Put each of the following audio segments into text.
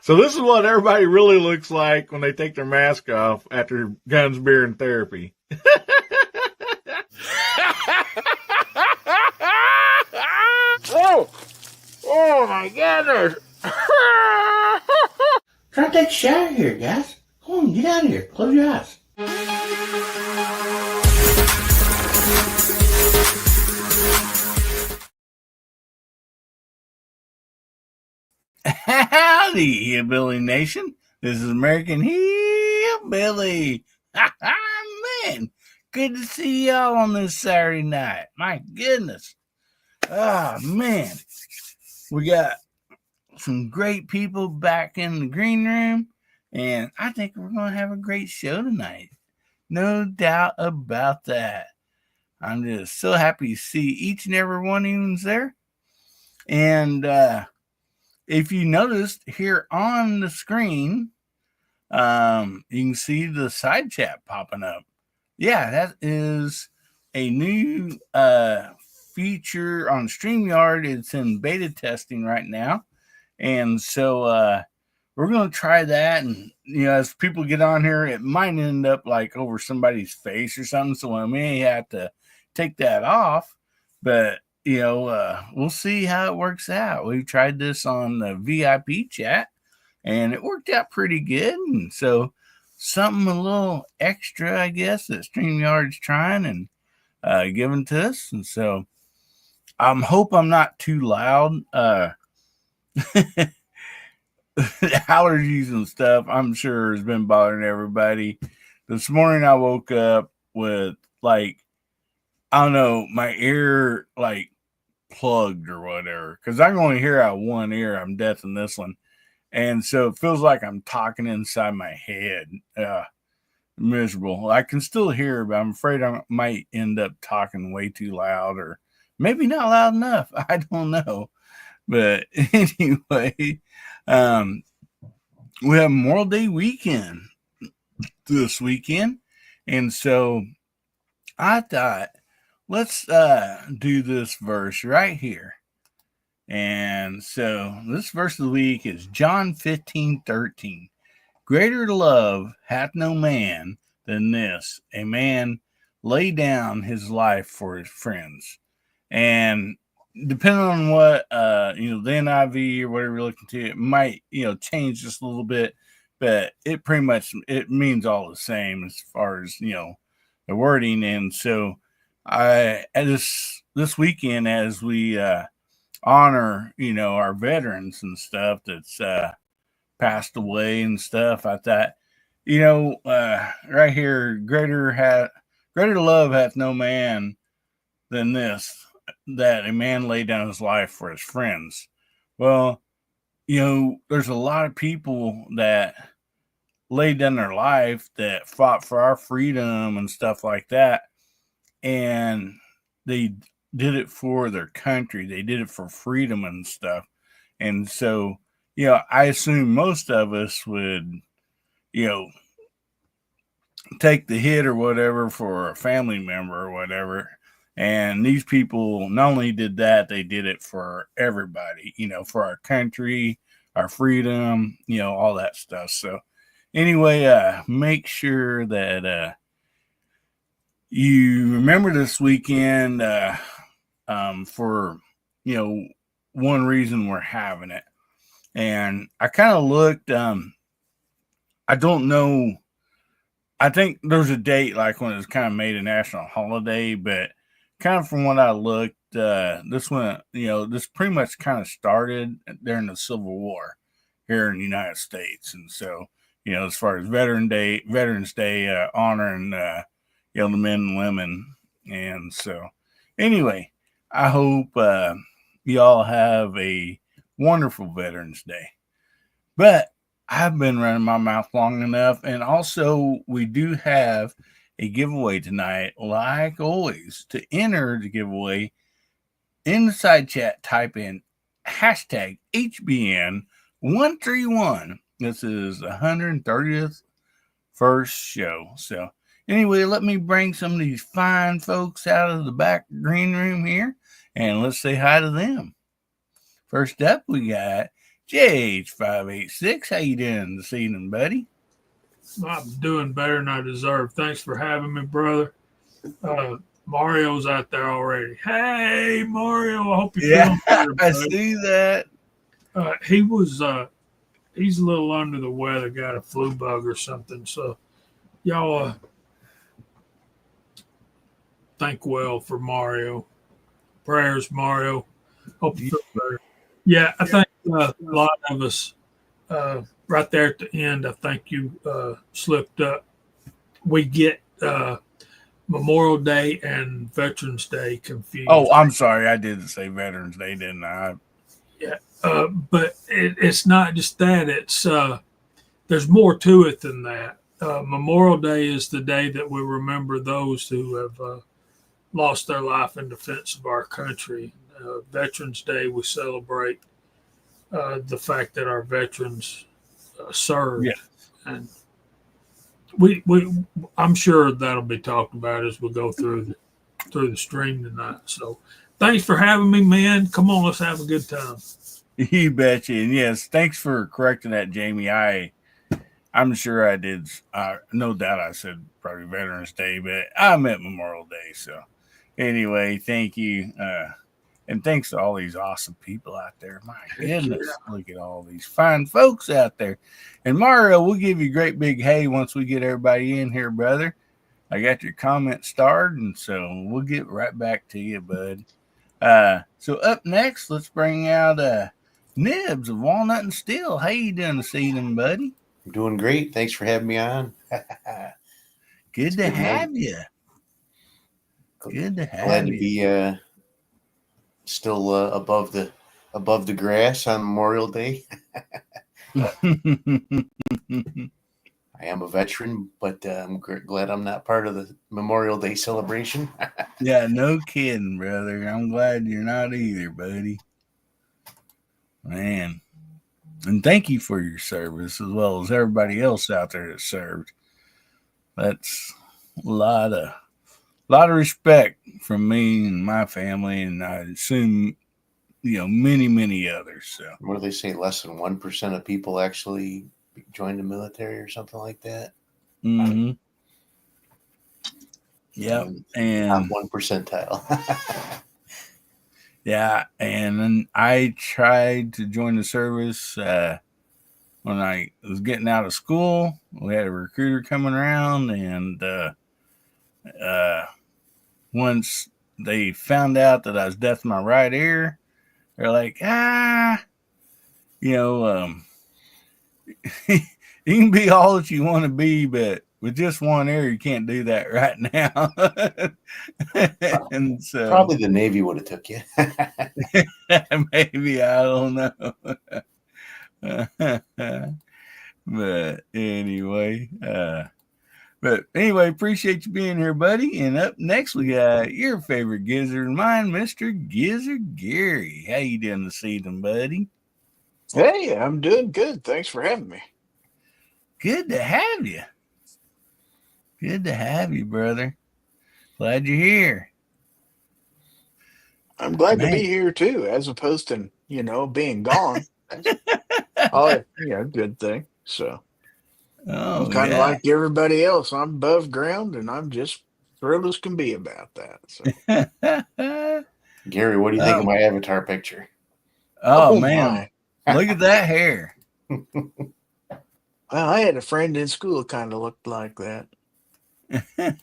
So this is what everybody really looks like when they take their mask off after guns, beer, and therapy. Oh my goodness. Try to take a shower here, guys. Come on, get out of here. Close your eyes. Howdy, Hillbilly Nation. This is American Hillbilly. Man, good to see y'all on this Saturday night. My goodness. Oh, man. We got some great people back in the green room, and I think we're going to have a great show tonight. No doubt about that. I'm just so happy to see each and every one of you there. And, if you noticed here on the screen, you can see the side chat popping up. Yeah, that is a new feature on StreamYard. It's in beta testing right now. And so we're going to try that. And, as people get on here, it might end up like over somebody's face or something. So I may have to take that off. But we'll see how it works out. We tried this on the VIP chat, and it worked out pretty good. And so something a little extra, I guess, that StreamYard's trying and giving to us. And so I hope I'm not too loud. Allergies and stuff, I'm sure, has been bothering everybody. This morning I woke up with, I don't know, my ear, plugged or whatever, because I can only hear out one ear. I'm deaf in this one, and so it feels like I'm talking inside my head. Miserable. I can still hear, but I'm afraid I might end up talking way too loud, or maybe not loud enough. I don't know. But anyway, we have Memorial Day weekend this weekend, and so I thought, let's do this verse right here. And so this verse of the week is John 15:13. Greater love hath no man than this, a man lay down his life for his friends. And depending on what the NIV or whatever you're looking to, it might change just a little bit, but it pretty much it means all the same as far as the wording. And so this weekend, as we honor our veterans and stuff that's passed away and stuff, I thought right here, greater love hath no man than this, that a man laid down his life for his friends. Well, there's a lot of people that laid down their life that fought for our freedom and stuff like that. And they did it for their country. They did it for freedom and stuff. And so, I assume most of us would, take the hit or whatever for a family member or whatever. And these people not only did that, they did it for everybody, for our country, our freedom, all that stuff. So anyway, make sure that you remember this weekend for, one reason we're having it. And I kind of looked, I don't know, I think there's a date like when it was kind of made a national holiday, but kind of from what I looked, this one, this pretty much kind of started during the Civil War here in the United States, and so as far as Veterans Day, honoring the men and women, and so anyway, I hope y'all have a wonderful Veterans Day. But I've been running my mouth long enough, and also we do have a giveaway tonight, like always. To enter the giveaway, in the side chat, type in hashtag HBN131. This is the 130th first show. So anyway, let me bring some of these fine folks out of the back green room here, and let's say hi to them. First up, we got JH586. How you doing this evening, buddy? I'm doing better than I deserve. Thanks for having me, brother. Mario's out there already. Hey, Mario, I hope you're feeling better, I see that. He's a little under the weather, got a flu bug or something. So, y'all think well for Mario. Prayers, Mario. Hope you feel better. Yeah, I think a lot of us right there at the end, I think you slipped up. We get Memorial Day and Veterans Day confused. Oh, I'm sorry. I did say Veterans Day, didn't I? Yeah, but it's not just that. It's there's more to it than that. Memorial Day is the day that we remember those who have lost their life in defense of our country. Veterans Day, we celebrate the fact that our veterans served, and I'm sure that'll be talked about as we go through the stream tonight. So, thanks for having me, man. Come on, let's have a good time. You betcha. And yes, thanks for correcting that, Jamie. I'm sure I did. No doubt I said probably Veterans Day, but I meant Memorial Day. So anyway, thank you. And thanks to all these awesome people out there. My goodness, look at all these fine folks out there. And Mario, we'll give you a great big hey once we get everybody in here, brother. I got your comment started, and so we'll get right back to you, bud. So up next, let's bring out Nibs of Walnut and Steel. How you doing this evening, buddy? I'm doing great. Thanks for having me on. Good to have you. Good to have Glad you. to be still above the grass on Memorial Day. I am a veteran, but I'm glad I'm not part of the Memorial Day celebration. Yeah, no kidding, brother. I'm glad you're not either, buddy. Man. And thank you for your service as well as everybody else out there that served. That's a lot of respect from me and my family, and I assume many, many others. So What do they say? Less than 1% of people actually join the military or something like that. Mm-hmm. Yep. And top 1 percentile. yeah, and then I tried to join the service when I was getting out of school. We had a recruiter coming around, and once they found out that I was deaf in my right ear, they're like, you can be all that you want to be, but with just one ear, you can't do that right now. And so Probably the Navy would have took you. maybe, I don't know. But anyway, appreciate you being here, buddy. And up next, we got your favorite gizzard, mine, Mr. Gizzard Gary. How you doing this evening, buddy? Hey, I'm doing good. Thanks for having me. Good to have you. Good to have you, brother. Glad you're here. I'm glad to be here too, as opposed to being gone. Oh, yeah, good thing. So I'm kind of like everybody else. I'm above ground, and I'm just thrilled as can be about that. So. Gary, what do you think of my avatar picture? Oh man, look at that hair. Well, I had a friend in school kind of looked like that. I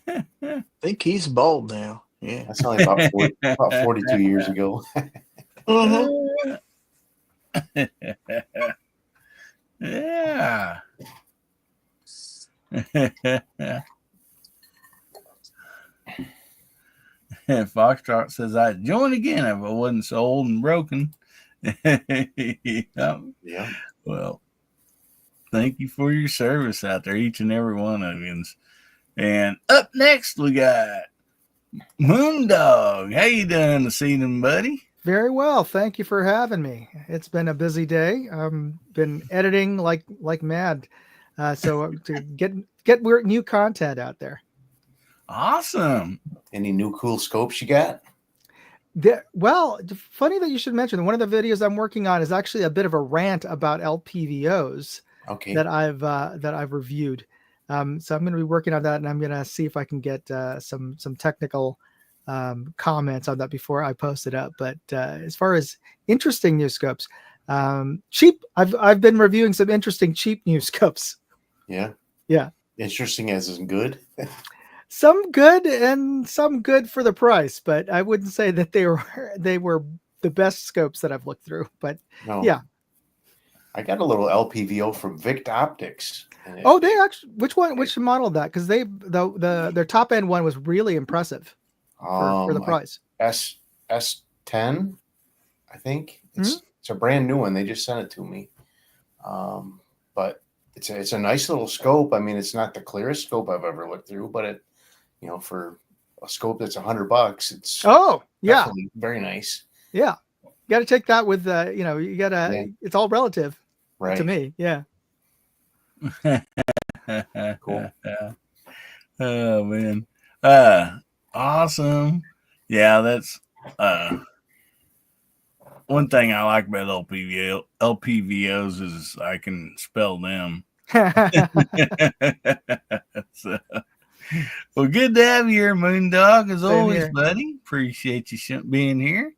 think he's bald now. Yeah. That's only about 42 years ago. Mm-hmm. Yeah. Foxtrot says, I'd join again if I wasn't so old and broken. Yeah. Well, thank you for your service out there, each and every one of you. And up next, we got Moondog. How you doing this evening, buddy? Very well. Thank you for having me. It's been a busy day. Been editing like mad. So to get new content out there. Awesome. Any new cool scopes you got? Well, funny that you should mention. One of the videos I'm working on is actually a bit of a rant about LPVOs that I've reviewed. So I'm going to be working on that, and I'm going to see if I can get some technical comments on that before I post it up. But as far as interesting new scopes, cheap, I've been reviewing some interesting cheap new scopes. Yeah. Interesting as in good. Some good and some good for the price, but I wouldn't say that they were the best scopes that I've looked through. But No. yeah, I got a little LPVO from Vict Optics. Oh, they actually, which model of that? Because their top end one was really impressive for the price. S10, I think it's a brand new one. They just sent it to me. But it's a nice little scope. I mean, it's not the clearest scope I've ever looked through, but it, for a scope that's $100, it's definitely very nice. Yeah, you got to take that with you got to. It's all relative, right? To me, yeah. Cool. Oh man, awesome. Yeah, that's one thing I like about LPVOs is I can spell them. So, well, good to have you here, Moondog, as always, buddy. Appreciate you being here.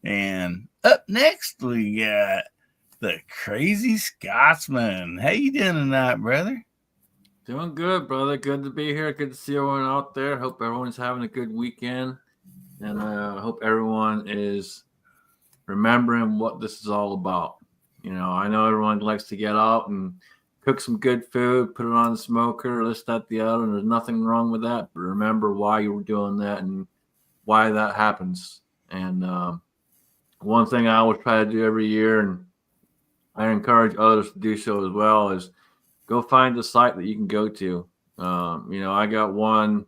And up next, we got the Crazy Scotsman. How you doing tonight, brother? Doing good, brother. Good to be here. Good to see everyone out there. Hope everyone's having a good weekend. And I hope everyone is remembering what this is all about. I know everyone likes to get out and cook some good food, put it on the smoker, this, that, the other, and there's nothing wrong with that. But remember why you were doing that and why that happens. And one thing I always try to do every year, and I encourage others to do so as well, is go find a site that you can go to. I got one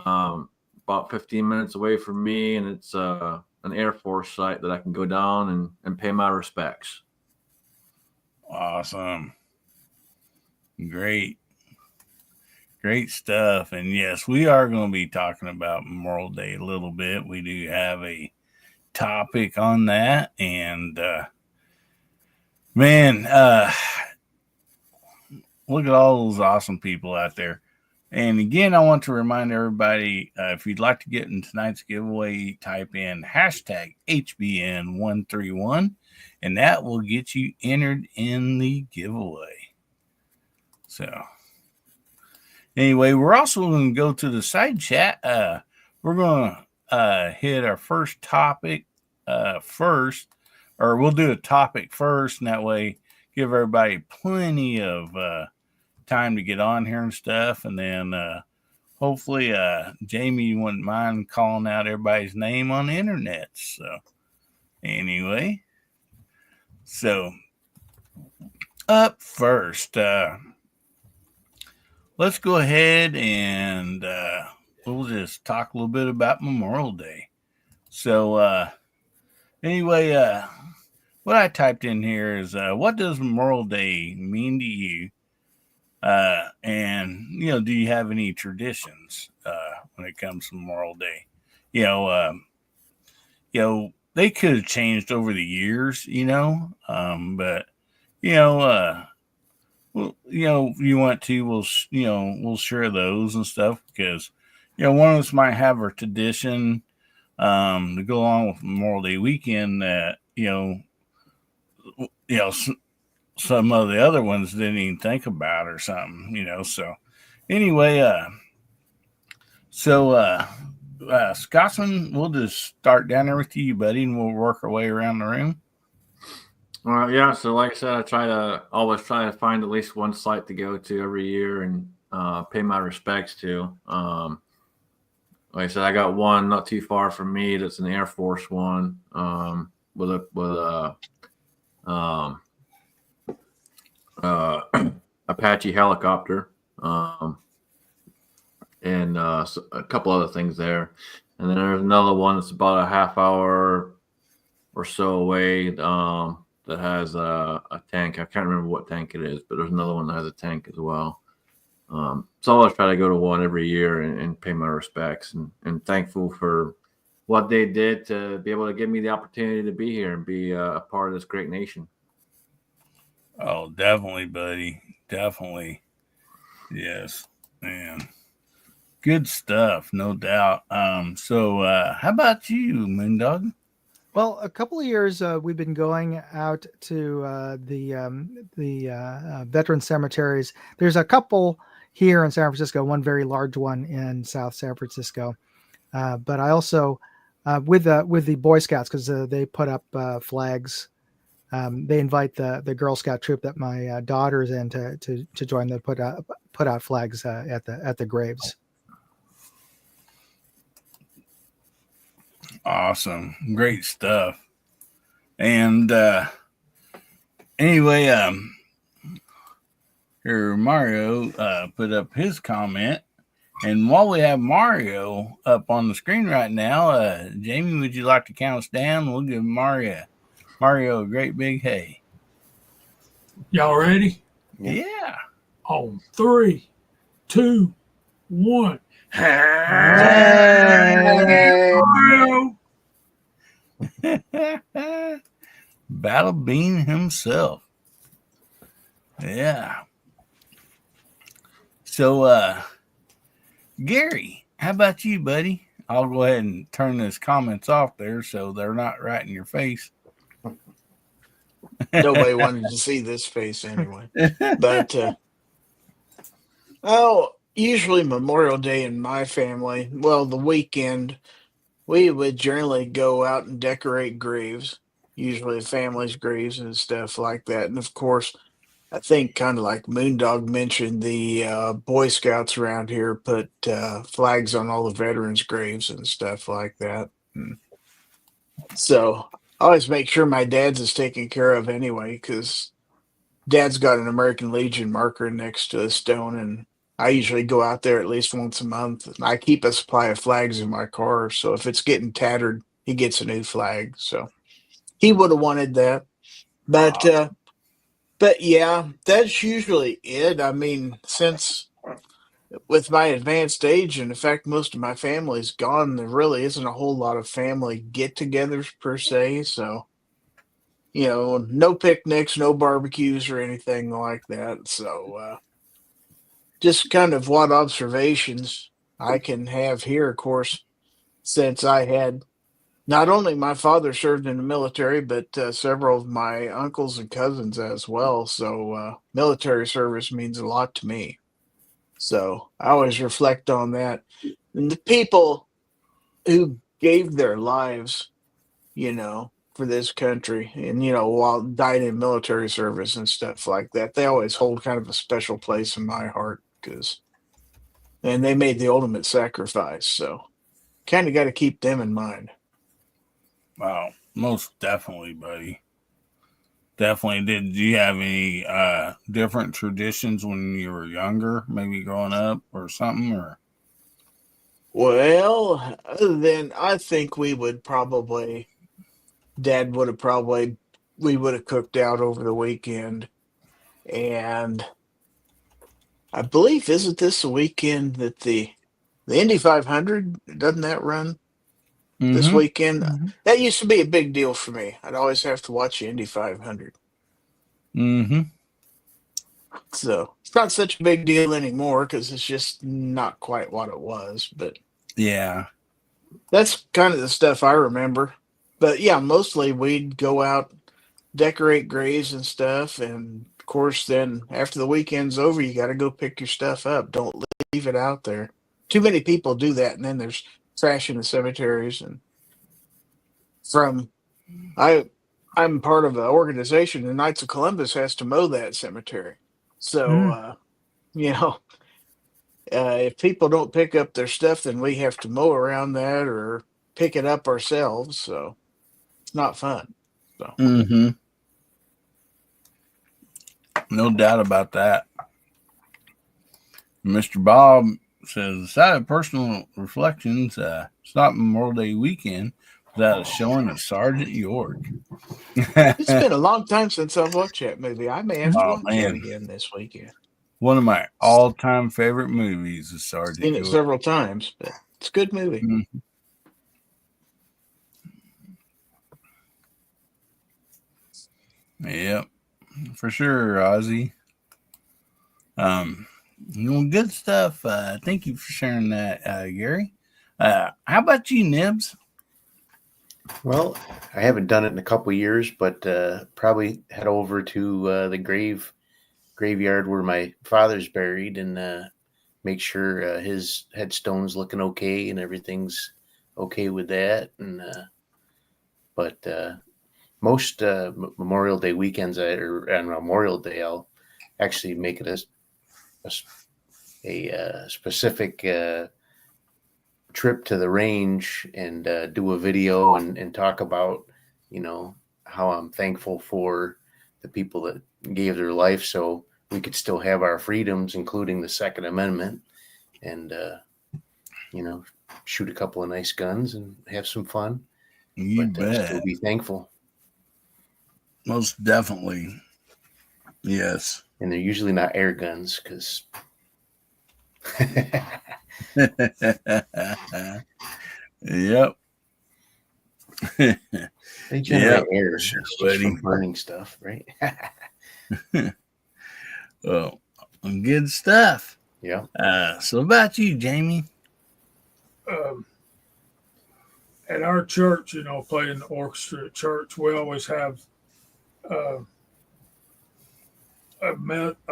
about 15 minutes away from me, and it's an Air Force site that I can go down and pay my respects. Awesome. Great stuff. And yes, we are going to be talking about Memorial Day a little bit. We do have a topic on that, and man, look at all those awesome people out there. And again, I want to remind everybody, if you'd like to get in tonight's giveaway, type in hashtag HBN131, and that will get you entered in the giveaway. So anyway, we're also going to go to the side chat. We're going to hit our first topic first, or we'll do a topic first, and that way give everybody plenty of time to get on here and stuff. And then hopefully Jamie wouldn't mind calling out everybody's name on the internet. So anyway, so up first, let's go ahead and we'll just talk a little bit about Memorial Day. So anyway, what I typed in here is what does Memorial Day mean to you? And do you have any traditions when it comes to Memorial Day? They could have changed over the years, but well, if you want to, we'll share those and stuff, because one of us might have a tradition to go along with Memorial Day weekend that some of the other ones didn't even think about or something, So anyway, Scotsman, we'll just start down there with you, buddy, and we'll work our way around the room. Yeah. So, like I said, I always try to find at least one site to go to every year and pay my respects to. Like I said, I got one not too far from me. That's an Air Force one with a Apache helicopter, and a couple other things there. And then there's another one that's about a half hour or so away that has a tank. I can't remember what tank it is, but there's another one that has a tank as well. So I always try to go to one every year and pay my respects, and thankful for what they did to be able to give me the opportunity to be here and be a part of this great nation. Oh, definitely, buddy. Definitely. Yes, man. Good stuff, no doubt. So how about you, Moondog? Well, a couple of years we've been going out to the veteran cemeteries. There's a couple here in San Francisco, one very large one in South San Francisco. But I also with the Boy Scouts, because they put up flags. They invite the Girl Scout troop that my daughter's in to join. They put out flags at the graves. Awesome, great stuff. And anyway, here Mario put up his comment. And while we have Mario up on the screen right now, Jamie, would you like to count us down? We'll give Mario a great big hey. Y'all ready? Yeah. On 3, 2, 1. Battle Bean himself. Yeah. So, Gary, how about you, buddy? I'll go ahead and turn those comments off there so they're not right in your face. Nobody wanted to see this face anyway. But, usually Memorial Day in my family, well, the weekend, we would generally go out and decorate graves, usually families' graves and stuff like that. And of course, I think kind of like Moondog mentioned, the Boy Scouts around here put flags on all the veterans' graves and stuff like that. So I always make sure my dad's is taken care of anyway, because Dad's got an American Legion marker next to a stone, and I usually go out there at least once a month. And I keep a supply of flags in my car, so if it's getting tattered, he gets a new flag. So he would have wanted that. But yeah, that's usually it. I mean, since with my advanced age, and in fact, most of my family's gone, there really isn't a whole lot of family get-togethers per se. So, no picnics, no barbecues or anything like that. So, just kind of what observations I can have here, of course, since I had not only my father served in the military, but several of my uncles and cousins as well. So military service means a lot to me. So I always reflect on that. And the people who gave their lives, for this country and, while died in military service and stuff like that, they always hold kind of a special place in my heart and they made the ultimate sacrifice. So kind of got to keep them in mind. Wow, most definitely, buddy. Definitely. Did you have any different traditions when you were younger, maybe growing up or something? Or well, other than I think we would have probably cooked out over the weekend, and I believe isn't this the weekend that the Indy 500, doesn't that run? This weekend? Mm-hmm. That used to be a big deal for me. I'd always have to watch the Indy 500. So it's not such a big deal anymore because it's just not quite what it was. But yeah, that's kind of the stuff I remember. But yeah, mostly we'd go out, decorate graves and stuff. And of course, then after the weekend's over, you got to go pick your stuff up. Don't leave it out there. Too many people do that, and then there's trashing the cemeteries. And I'm part of an organization. The Knights of Columbus has to mow that cemetery. So, if people don't pick up their stuff, then we have to mow around that or pick it up ourselves. So it's not fun. So. Mm-hmm. No doubt about that. Mr. Bob says, aside of personal reflections, it's not Memorial Day weekend without a showing of Sergeant York. It's been a long time since I've watched that movie. I may have to watch it again this weekend. One of my all-time favorite movies is Sergeant Seen York. it several times, but it's a good movie. Mm-hmm. Yep, for sure, Ozzy. Good stuff. Thank you for sharing that, Gary. How about you, Nibs? Well, I haven't done it in a couple of years, but probably head over to the graveyard where my father's buried and make sure his headstone's looking okay and everything's okay with that. And but most Memorial Day weekends or on Memorial Day, I'll actually make it a specific trip to the range and do a video and talk about, how I'm thankful for the people that gave their life so we could still have our freedoms, including the Second Amendment, and, shoot a couple of nice guns and have some fun. You bet. Still be thankful. Most definitely. Yes. And they're usually not air guns because... Yep. They generate air just from burning stuff, right? Well, good stuff. Yeah. So about you, Jamie? At our church, playing the orchestra at church, we always have a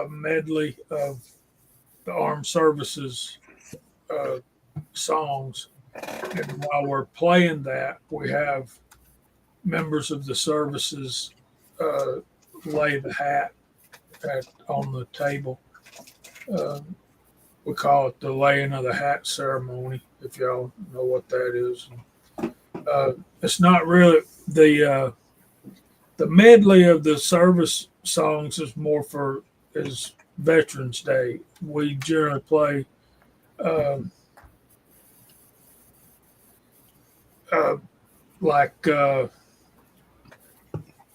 medley of the armed services songs. And while we're playing that, we have members of the services lay the hat on the table. We call it the laying of the hat ceremony, if y'all know what that is. It's not really the medley of the service songs is more for is Veterans Day. We generally play like the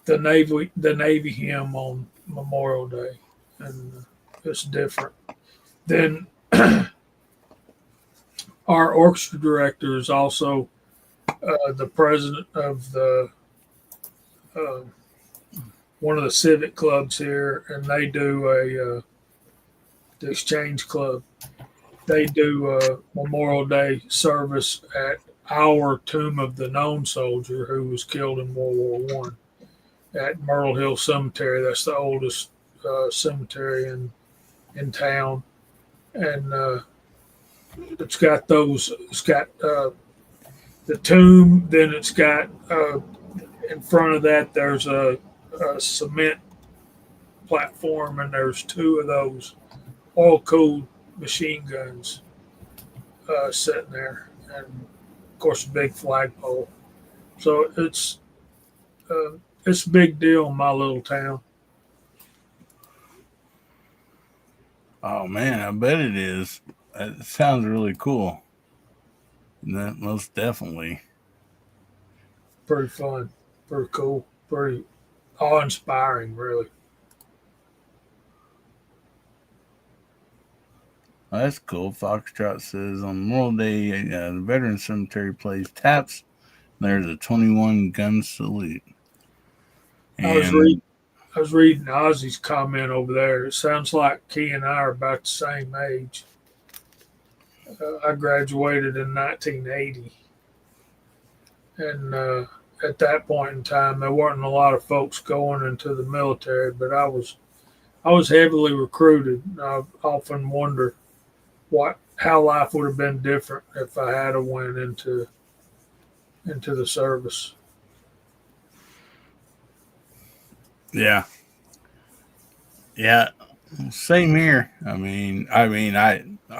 Navy hymn on Memorial Day, and it's different. Then our orchestra director is also the president of the one of the civic clubs here, and they do the Exchange Club. They do a Memorial Day service at our Tomb of the Known Soldier who was killed in World War I at Myrtle Hill Cemetery. That's the oldest cemetery in town, and it's got the tomb. Then it's got in front of that there's a cement platform, and there's two of those oil-cooled machine guns sitting there, and of course a big flagpole. So it's a big deal in my little town. Oh man, I bet it is. It sounds really cool. That most definitely. Pretty fun, pretty cool, pretty awe-inspiring, really. Oh, that's cool. Foxtrot says on Memorial Day, the Veterans Cemetery plays taps. There's a 21 gun salute. And I was reading Ozzy's comment over there. It sounds like he and I are about the same age. I graduated in 1980, and at that point in time, there weren't a lot of folks going into the military, but I was heavily recruited. I often wonder what how life would have been different if I had went into the service. Yeah. Yeah. Same here. I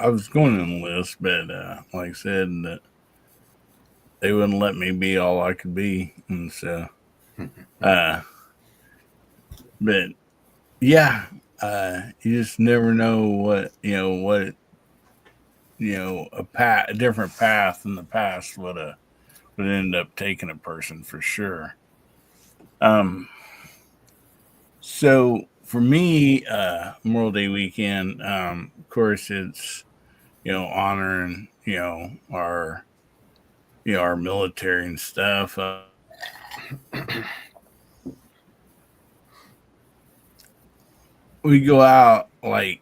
was going to enlist, but like I said, that they wouldn't let me be all I could be, and so, uh, but yeah, you just never know a different path in the past would end up taking a person for sure. Um, so for me, Memorial Day weekend, of course, it's honoring our military and stuff. We go out like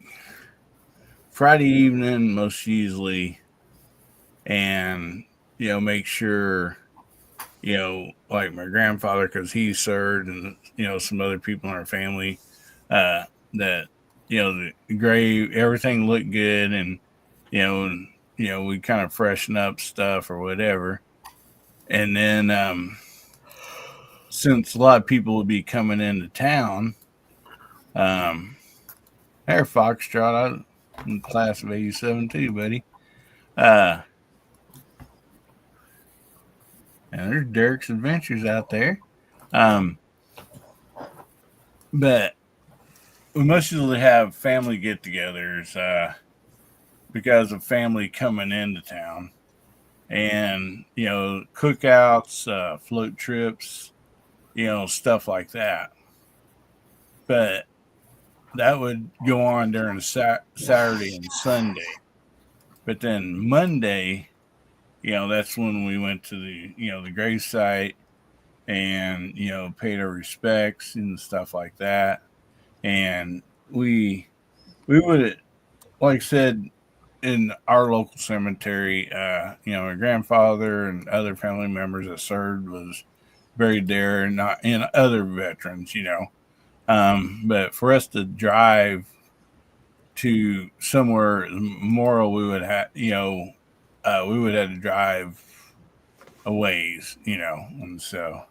Friday evening, most usually, and make sure like my grandfather, because he served, and some other people in our family, that the grave, everything looked good, and we kind of freshen up stuff or whatever, and then since a lot of people would be coming into town, um, there Foxtrot, I'm in class of '87 too, buddy. Uh, and there's Derek's Adventures out there. Um, but we most usually have family get-togethers because of family coming into town, and cookouts, float trips, stuff like that. But that would go on during Saturday and Sunday. But then Monday, that's when we went to the grave site and paid our respects and stuff like that. And we would, like I said, in our local cemetery, my grandfather and other family members that served was buried there, and not in other veterans, but for us to drive to somewhere Memorial, we would have, we would have to drive a ways, and so,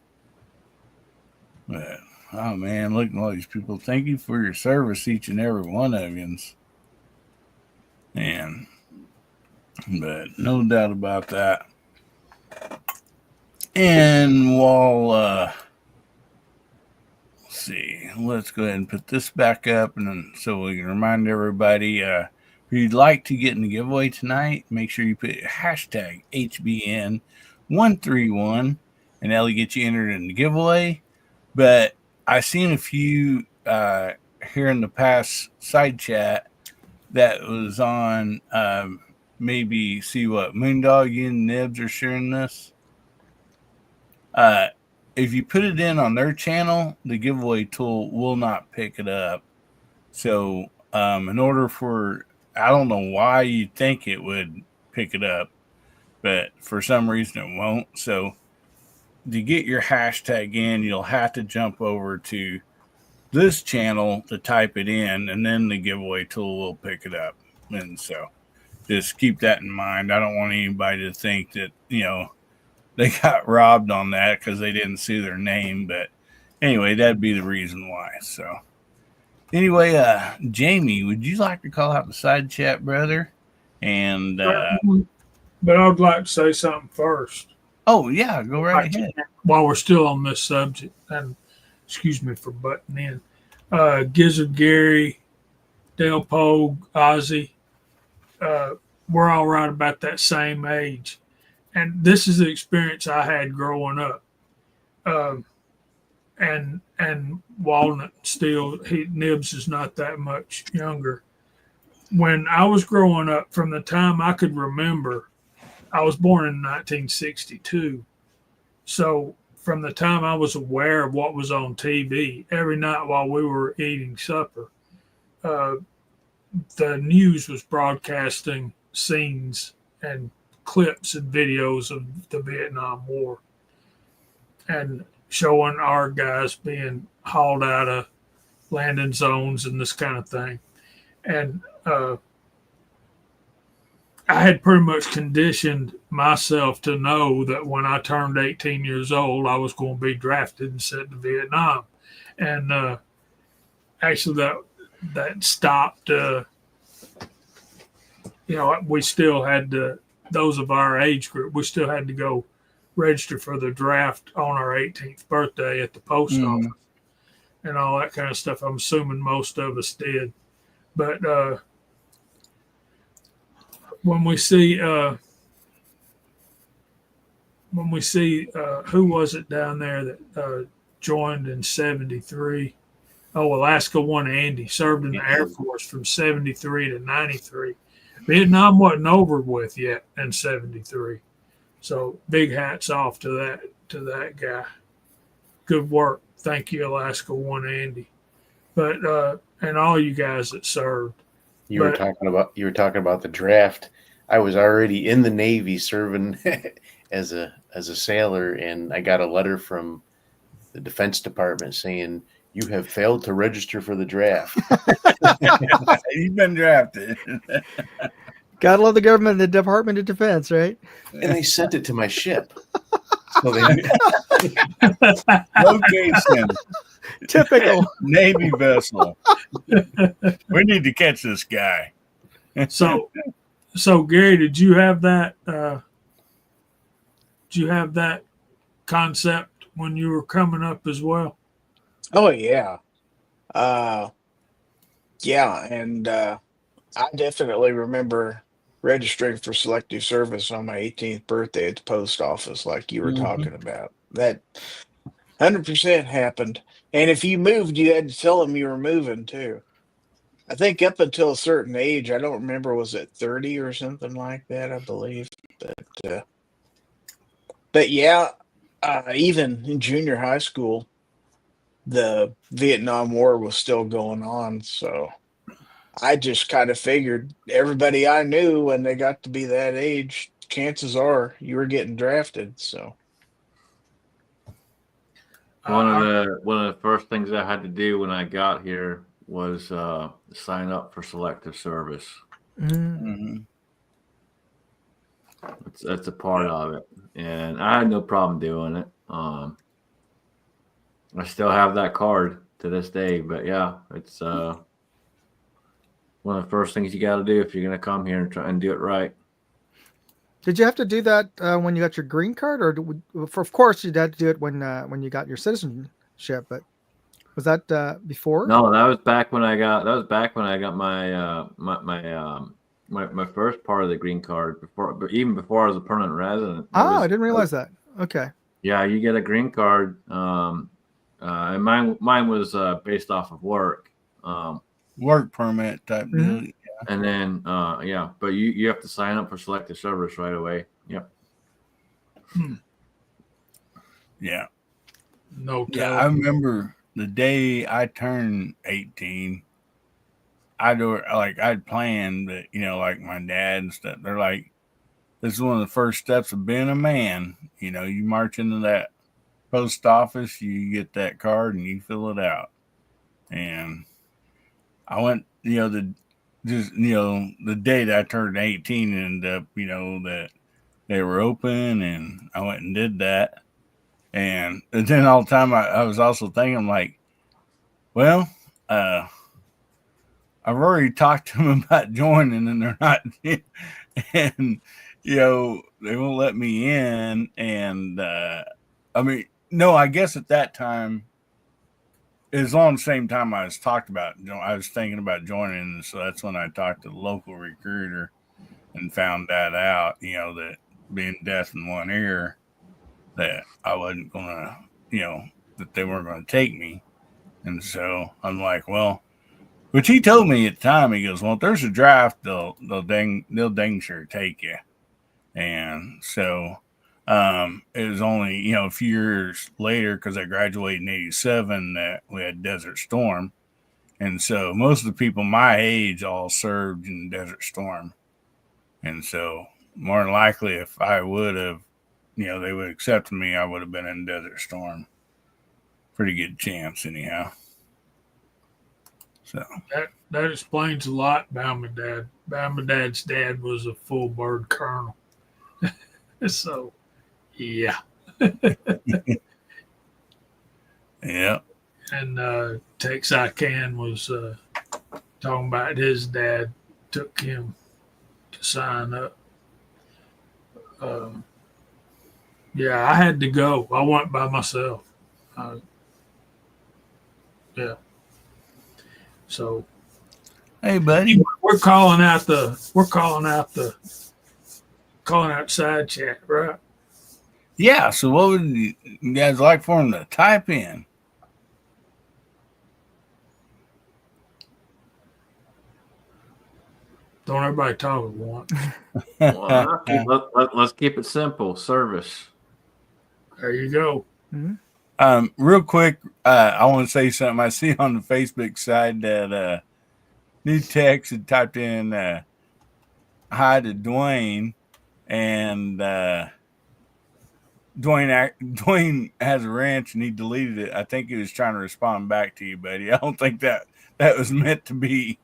but, oh man, look at all these people. Thank you for your service, each and every one of you. And, but no doubt about that. And while, let's see, let's go ahead and put this back up, and then so we can remind everybody, if you'd like to get in the giveaway tonight, make sure you put hashtag HBN131, and that'll get you entered in the giveaway. But I've seen a few here in the past side chat that was on maybe see what Moondog, you and Nibs are sharing this. If you put it in on their channel, the giveaway tool will not pick it up. So in order for, I don't know why you think it would pick it up, but for some reason it won't. So to get your hashtag in, you'll have to jump over to this channel to type it in, and then the giveaway tool will pick it up. And so just keep that in mind. I don't want anybody to think that, they got robbed on that because they didn't see their name. But anyway, that'd be the reason why. So anyway, Jamie, would you like to call out the side chat, brother? And but I would like to say something first. Oh yeah, go right ahead. While we're still on this subject, and excuse me for butting in. Gizzard Gary, Dale Pogue, Ozzy, we're all right about that same age. And this is the experience I had growing up. And Walnut still, Nibs is not that much younger. When I was growing up, from the time I could remember, I was born in 1962. So from the time I was aware of what was on TV, every night while we were eating supper, the news was broadcasting scenes and clips and videos of the Vietnam War and showing our guys being hauled out of landing zones and this kind of thing. And I had pretty much conditioned myself to know that when I turned 18 years old, I was going to be drafted and sent to Vietnam. And actually, that stopped. We still had to, those of our age group, we still had to go register for the draft on our 18th birthday at the post office and all that kind of stuff. I'm assuming most of us did. But when we see who was it down there that joined in 73? Oh, Alaska One Andy served in the Air Force from 73 to 93. Vietnam wasn't over with yet in 73. So big hats off to that guy. Good work. Thank you, Alaska One Andy. But and all you guys that served. You were talking about the draft. I was already in the Navy serving as a sailor, and I got a letter from the Defense Department saying, "You have failed to register for the draft." You've been drafted. Gotta love the government and the Department of Defense, right? And they sent it to my ship. So they location. Typical Navy vessel. We need to catch this guy. So Gary, did you have that concept when you were coming up as well? Oh yeah. Yeah, and I definitely remember registering for selective service on my 18th birthday at the post office, like you were talking about. That 100% happened. And if you moved, you had to tell them you were moving too. I think up until a certain age, I don't remember, was it 30 or something like that, I believe. But yeah, even in junior high school, the Vietnam War was still going on. So I just kind of figured everybody I knew when they got to be that age, chances are you were getting drafted. So one of the first things I had to do when I got here was sign up for selective service. That's a part of it, and I had no problem doing it. I still have that card to this day, but yeah, it's one of the first things you got to do if you're going to come here and try and do it right. Did you have to do that when you got your green card, or of course you had to do it when you got your citizenship? But was that before? No, that was back when I got my first part of the green card even before I was a permanent resident. I didn't realize that. Okay. Yeah, you get a green card, and mine was based off of work. Work permit type deal. Yeah. And then but you have to sign up for selective service right away. Yep. Yeah. No doubt. Yeah, I remember the day I turned 18. I'd planned that, like my dad and stuff. They're like, this is one of the first steps of being a man. You march into that post office, you get that card, and you fill it out. And I went, the day that I turned 18, ended up, that they were open, and I went and did that. And then all the time I was also thinking, like, well, I've already talked to them about joining, and they're not, and, they won't let me in. And, I guess at that time, it was on the same time I was talked about, I was thinking about joining. And so that's when I talked to the local recruiter and found that out, that being deaf in one ear, that I wasn't going to, that they weren't going to take me. And so I'm like, well, which he told me at the time, he goes, well, if there's a draft, they'll dang sure take you. And so it was only, a few years later, because I graduated in 87, that we had Desert Storm. And so most of the people my age all served in Desert Storm. And so more than likely, if I would have, they would accept me, I would have been in Desert Storm. Pretty good chance anyhow. So that explains a lot about my dad. My dad's dad was a full bird colonel. So, yeah. yeah. And Texarkana was talking about his dad took him to sign up. Yeah, I had to go. I went by myself. Yeah. So, hey, buddy, we're calling out side chat, right? Yeah. So, what would you guys like for him to type in? Don't everybody talk at once. Well, let's keep it simple. Service. There you go. Mm-hmm. Real quick, I want to say something. I see on the Facebook side that New Tex had typed in hi to Dwayne, and Dwayne has a ranch and he deleted it. I think he was trying to respond back to you, buddy. I don't think that was meant to be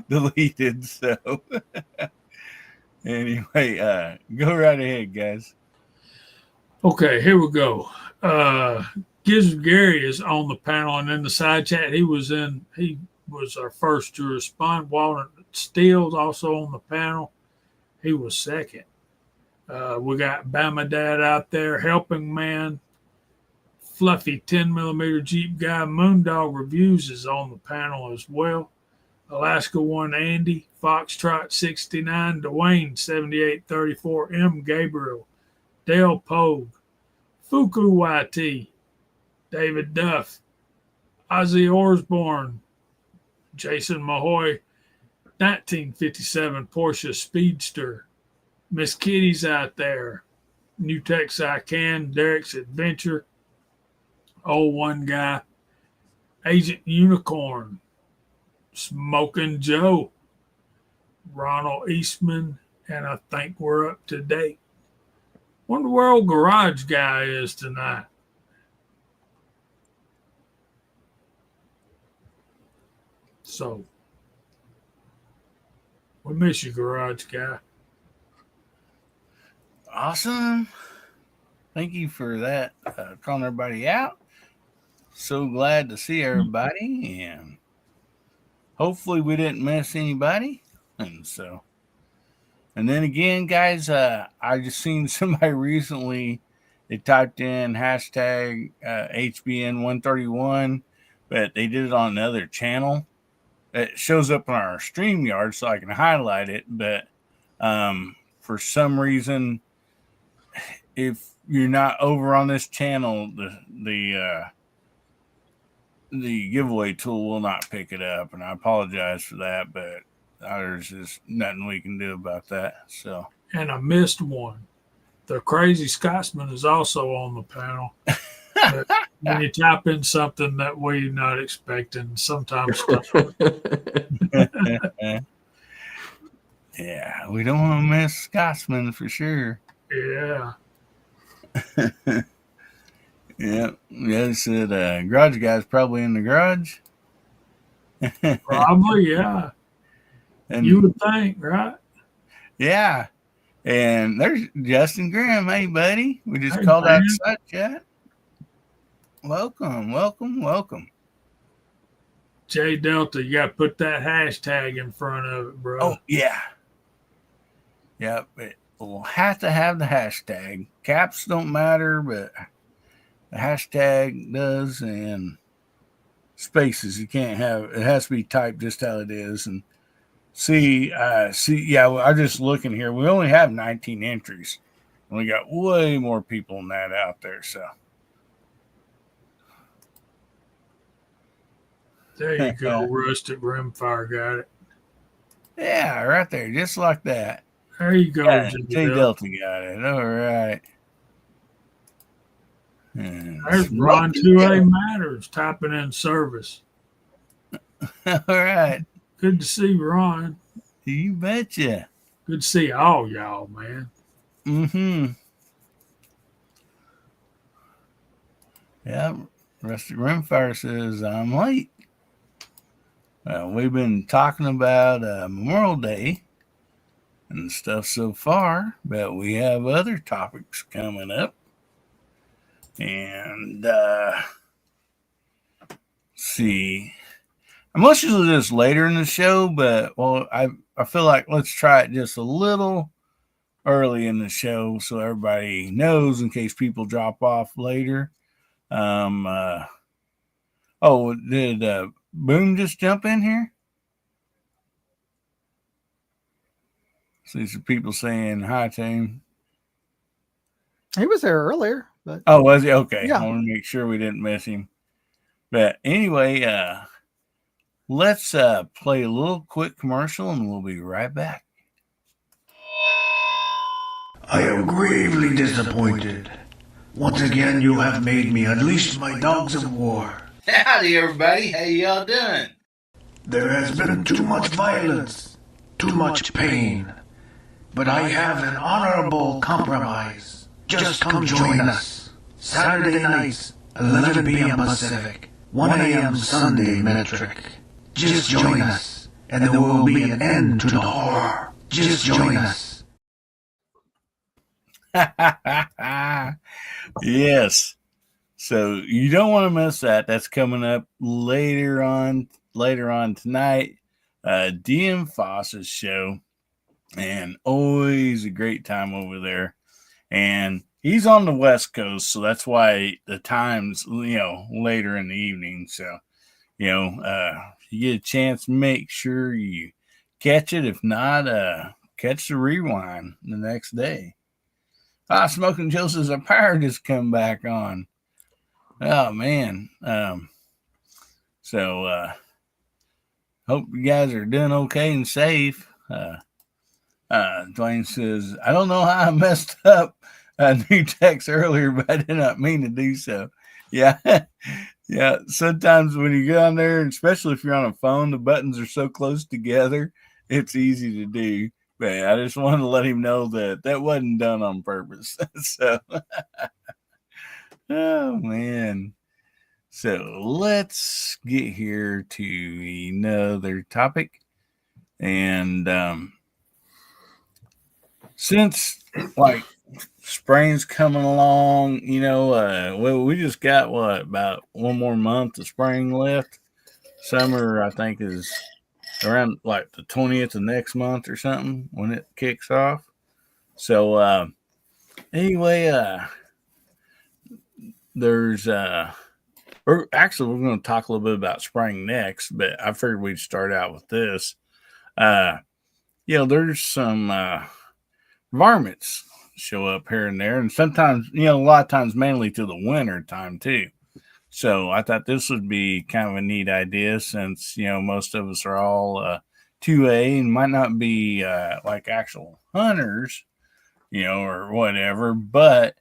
deleted. So anyway, go right ahead, guys. Okay, here we go. Giz Gary is on the panel, and in the side chat, he was our first to respond. Walter Steele's also on the panel. He was second. We got Bama Dad out there, Helping Man, Fluffy 10mm Jeep Guy, Moondog Reviews is on the panel as well. Alaska One Andy, Foxtrot 69, Dwayne 7834, M Gabriel, Dale Pogue, Fuku YT, David Duff, Ozzy Osbourne, Jason Mahoy, 1957 Porsche Speedster, Miss Kitty's out there, New Texarkana, Derek's Adventure, Old One Guy, Agent Unicorn, Smoking Joe, Ronald Eastman, and I think we're up to date. Wonder where old Garage Guy is tonight. So, we miss you, Garage Guy. Awesome. Thank you for that, calling everybody out. So glad to see everybody, and hopefully we didn't miss anybody. And then again, guys, I just seen somebody recently. They typed in hashtag HBN131, but they did it on another channel. It shows up on our StreamYard, so I can highlight it. But for some reason, if you're not over on this channel, the giveaway tool will not pick it up, and I apologize for that, but there's just nothing we can do about that. So, and I missed one. The Crazy Scotsman is also on the panel. When you type in something that we're not expecting, sometimes stuff. Yeah, we don't want to miss Scotsman for sure. Yeah. Yeah, they said garage guy's probably in the garage. Probably, yeah. And you would think, right? Yeah. And there's Justin Graham. Hey, buddy. We just called out side chat. Welcome. J Delta, you got to put that hashtag in front of it, bro. Oh, yeah. Yep. We'll have to have the hashtag. Caps don't matter, but the hashtag does, and spaces you can't have. It has to be typed just how it is. And yeah, I'm just looking here. We only have 19 entries. And we got way more people than that out there. So there you go. Rustic Rimfire got it. Yeah, right there, just like that. There you go. J Delta got it. All right. There's Ron 2A Matters typing in service. All right. Good to see Ron. You betcha. Good to see all y'all, man. Mm-hmm. Yeah. Rusty Rimfire says, I'm late. We've been talking about Memorial Day and stuff so far, but we have other topics coming up. And see, I'm most usually this later in the show, but I feel like let's try it just a little early in the show so everybody knows in case people drop off later. Did Boom just jump in here? See some people saying hi to him. He was there earlier, but was he? Okay. Yeah. I want to make sure we didn't miss him. But anyway, let's play a little quick commercial and we'll be right back. I am gravely disappointed. Once again, you have made me unleash my dogs of war. Howdy, everybody. How y'all doing? There has been too much violence, too much pain. But I have an honorable compromise. Just come join us. Saturday nights, 11 p.m. Pacific, 1 a.m. Sunday metric. Just join us, and there will be an end to the horror. Just join us. Yes. So you don't want to miss that. That's coming up later on tonight. DM Foss's show. And always a great time over there. And he's on the West Coast, so that's why the time's, later in the evening. So, if you get a chance, make sure you catch it. If not, catch the rewind the next day. Smoking Joe says a pirate has come back on. Oh, man. Hope you guys are doing okay and safe. Dwayne says, I don't know how I messed up a new text earlier, but I did not mean to do so. Yeah. Yeah. Sometimes when you get on there, especially if you're on a phone, the buttons are so close together, it's easy to do. But I just wanted to let him know that wasn't done on purpose. So, oh, man. So let's get here to another topic. And, since spring's coming along, we just got about one more month of spring left. Summer, I think, is around the 20th of next month or something when it kicks off. So anyway, there's we're going to talk a little bit about spring next, but I figured we'd start out with this. There's some varmints show up here and there, and sometimes, a lot of times mainly to the winter time too. So I thought this would be kind of a neat idea since, most of us are all 2A and might not be actual hunters, or whatever, but,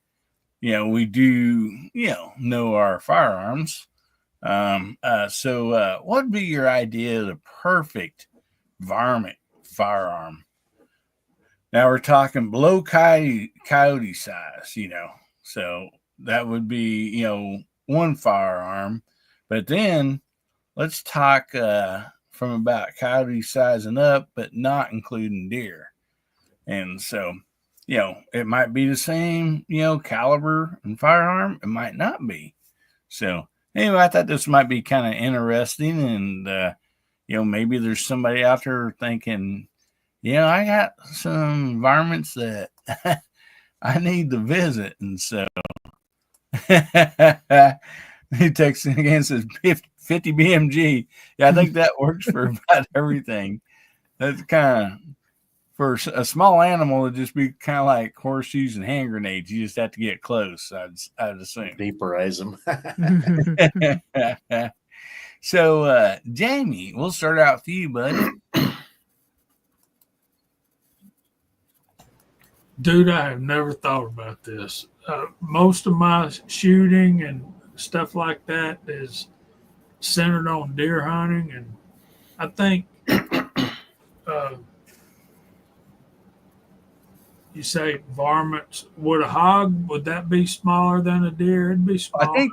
we do, know our firearms. So what would be your idea of the perfect varmint firearm? Now we're talking below coyote size, so that would be, one firearm. But then let's talk from about coyote size and up, but not including deer. And so, it might be the same, caliber and firearm. It might not be. So anyway, I thought this might be kind of interesting. And, maybe there's somebody out there thinking, I got some varmints that I need to visit. And so he texts again and says 50 BMG. Yeah, I think that works for about everything. That's kind of, for a small animal, it'd just be kind of like horseshoes and hand grenades. You just have to get close, I'd assume. Vaporize them. So, Jamie, we'll start out with you, buddy. Dude, I have never thought about this. Most of my shooting and stuff like that is centered on deer hunting, and I think you say varmints. Would a hog, would that be smaller than a deer? It'd be I smaller. think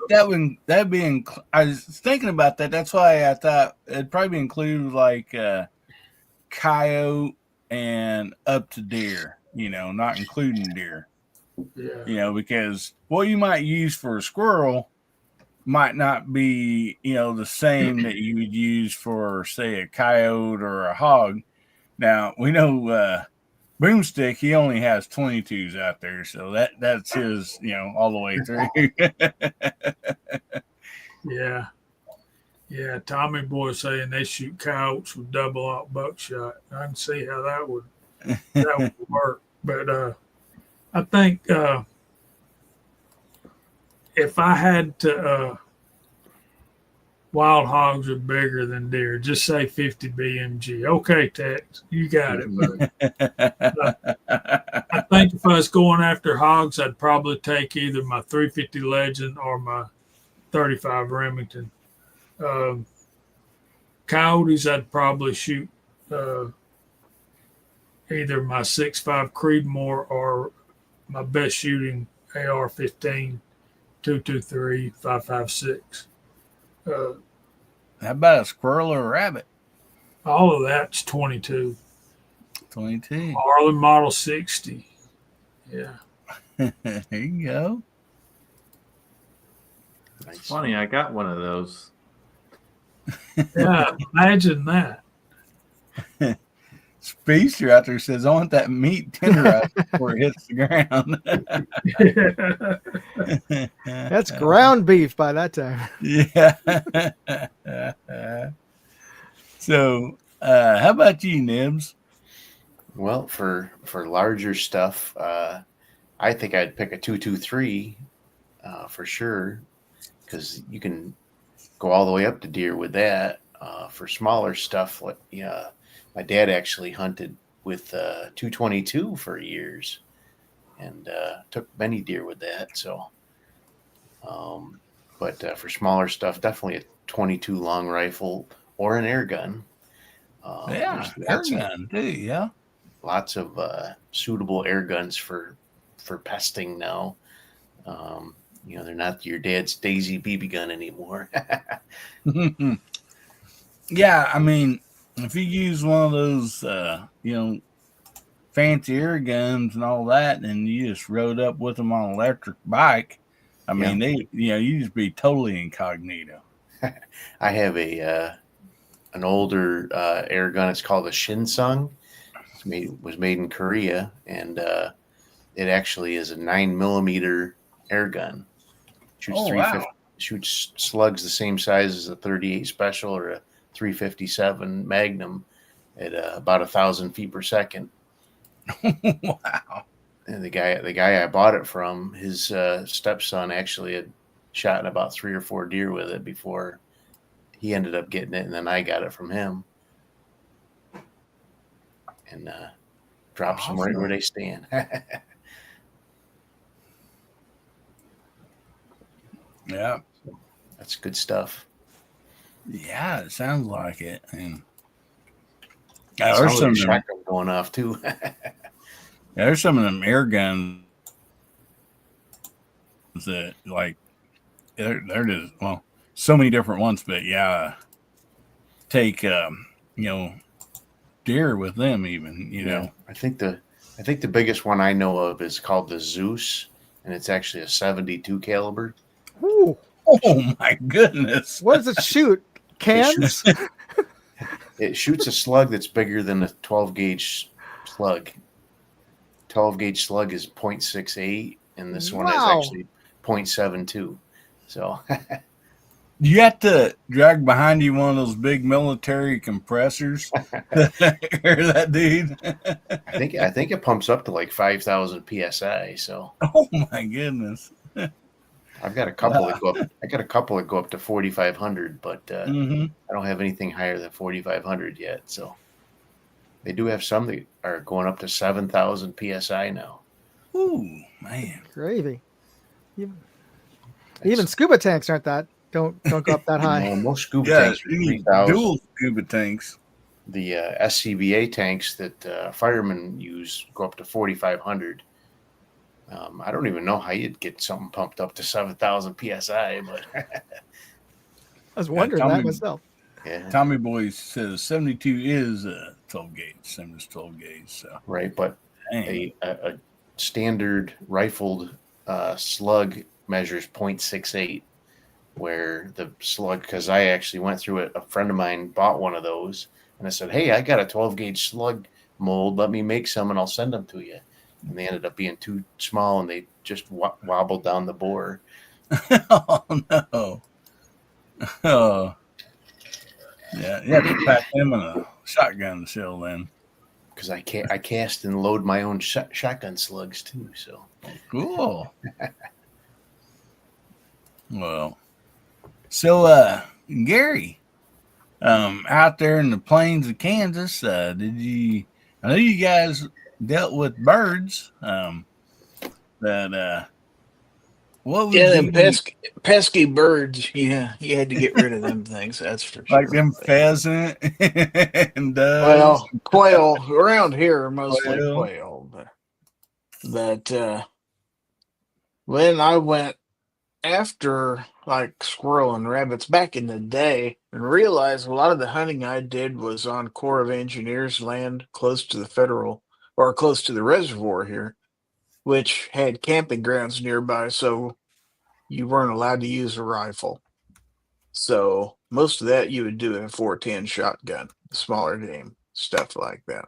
that'd be. I was thinking about that. That's why I thought it'd probably include like coyote and up to deer. Not including deer. Yeah. Because what you might use for a squirrel might not be the same that you would use for, say, a coyote or a hog. Now we know Boomstick, he only has 22s out there, so that's his all the way through. Yeah, Tommy Boy saying they shoot coyotes with double aught buckshot. I can see how that would work. But I think if I had to, wild hogs are bigger than deer. Just say 50 BMG. Okay, Tex, you got it, buddy. I think if I was going after hogs, I'd probably take either my 350 Legend or my 35 Remington. Coyotes, I'd probably shoot either my 6.5 Creedmoor or my best shooting AR-15, 223, 5.56. How about a squirrel or a rabbit? All of that's 22. 22. Harlan Model 60. Yeah. There you go. It's funny, I got one of those. Yeah, imagine that. Speedster out there says, I want that meat tenderized before it hits the ground. That's ground beef by that time. Yeah. So, how about you, Nibs? Well, for larger stuff, I think I'd pick a 223 for sure, because you can go all the way up to deer with that. For smaller stuff, like my dad actually hunted with 222 for years, and took many deer with that. So, but for smaller stuff, definitely a 22 long rifle or an air gun. Air gun too. Yeah, lots of suitable air guns for pesting now. They're not your dad's Daisy BB gun anymore. Yeah, I mean, if you use one of those, fancy air guns and all that, and you just rode up with them on an electric bike, I mean, you just be totally incognito. I have an older air gun. It's called a Shinsung. Was made in Korea, and it actually is a 9mm air gun. Shoots 350. Wow. Shoots slugs the same size as a 38 Special or a 357 Magnum at about 1,000 feet per second. Wow! And the guy I bought it from, his stepson actually had shot about 3 or 4 deer with it before he ended up getting it, and then I got it from him. And drops them right where they stand. Yeah, that's good stuff. Yeah, it sounds like it. And there's some shotgun going off too. There's some of them air guns that like they're just so many different ones, but take deer with them even. Yeah, I think the biggest one I know of is called the Zeus, and it's actually a 72 caliber. Ooh. Oh my goodness! What does it shoot? Cans? It shoots a slug that's bigger than a 12 gauge slug. 12 gauge slug is 0.68, and this one is actually 0.72. So you have to drag behind you one of those big military compressors. That dude. I think it pumps up to like 5,000 psi. So oh my goodness. I've got a couple that go up. I got a couple that go up to 4,500, but I don't have anything higher than 4,500 yet. So they do have some that are going up to 7,000 psi now. Ooh, man, gravy! Even scuba tanks aren't that. Don't go up that high. No, most scuba tanks are 3,000. Dual scuba tanks. the SCBA tanks that firemen use go up to 4,500. I don't even know how you'd get something pumped up to 7,000 psi, but I was wondering that myself. Yeah. Tommy Boy says 72 is 12 gauge, same as 12 gauge. So right, but a standard rifled slug measures 0.68, where the slug, because I actually went through it. A friend of mine bought one of those, and I said, "Hey, I got a 12 gauge slug mold. Let me make some, and I'll send them to you." And they ended up being too small, and they just wobbled down the bore. Oh no! Oh. Yeah, you have to pack them in a shotgun shell then. Because I cast and load my own shotgun slugs too. So cool. Well, so Gary, out there in the plains of Kansas, did you? I know you guys dealt with birds. What was them pesky birds? Yeah, you had to get rid of them things. That's for sure. Like them pheasant and doves. Well, quail around here are mostly quail, but when I went after like squirrel and rabbits back in the day, and realized a lot of the hunting I did was on Corps of Engineers land close to the federal or close to the reservoir here, which had camping grounds nearby, so you weren't allowed to use a rifle. So most of that you would do in a 410 shotgun, smaller game, stuff like that.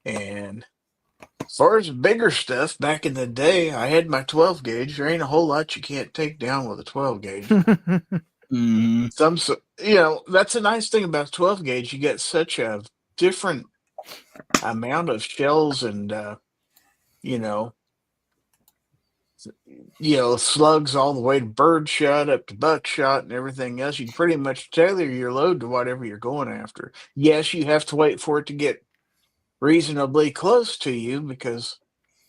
And as far as bigger stuff, back in the day, I had my 12 gauge. There ain't a whole lot you can't take down with a 12 gauge. Mm-hmm. That's a nice thing about 12 gauge. You get such a different amount of shells and, slugs all the way to bird shot up to buckshot and everything else. You can pretty much tailor your load to whatever you're going after. Yes, you have to wait for it to get reasonably close to you because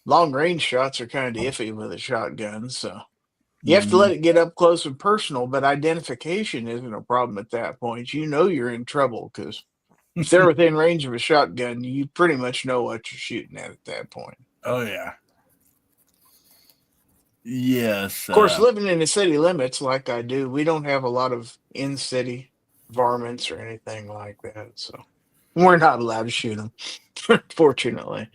long range shots are kind of iffy with a shotgun. So you have to let it get up close and personal, but identification isn't a problem at that point. You know you're in trouble because if they're within range of a shotgun, you pretty much know what you're shooting at that point. Oh, yeah. Yes. Of course, living in the city limits like I do, we don't have a lot of in-city varmints or anything like that. So we're not allowed to shoot them, fortunately.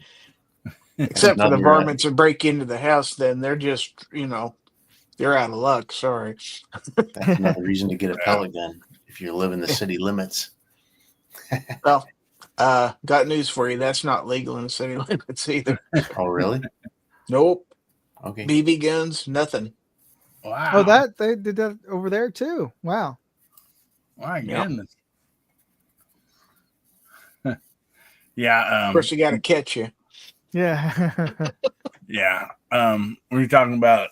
Except for the varmints that break into the house, then they're just, they're out of luck. Sorry. That's another reason to get a pellet gun if you live in the city limits. Well, got news for you. That's not legal in the city limits either. Oh, really? Nope. Okay. BB guns, nothing. Wow. Oh, they did that over there too. Wow. My goodness. Yeah. Of course, you got to catch you. Yeah. Yeah. When you're talking about,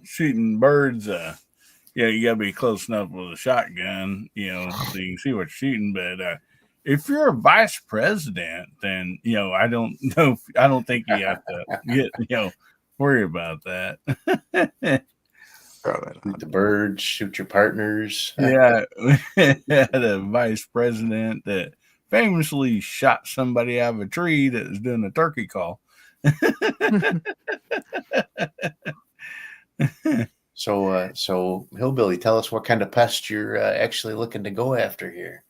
shooting birds, you got to be close enough with a shotgun, so you can see what you're shooting. But if you're a vice president, then, I don't know. I don't think you have to get, worry about that. Shoot the birds, shoot your partners. Yeah. The vice president that famously shot somebody out of a tree that was doing a turkey call. So Hillbilly, tell us what kind of pest you're actually looking to go after here.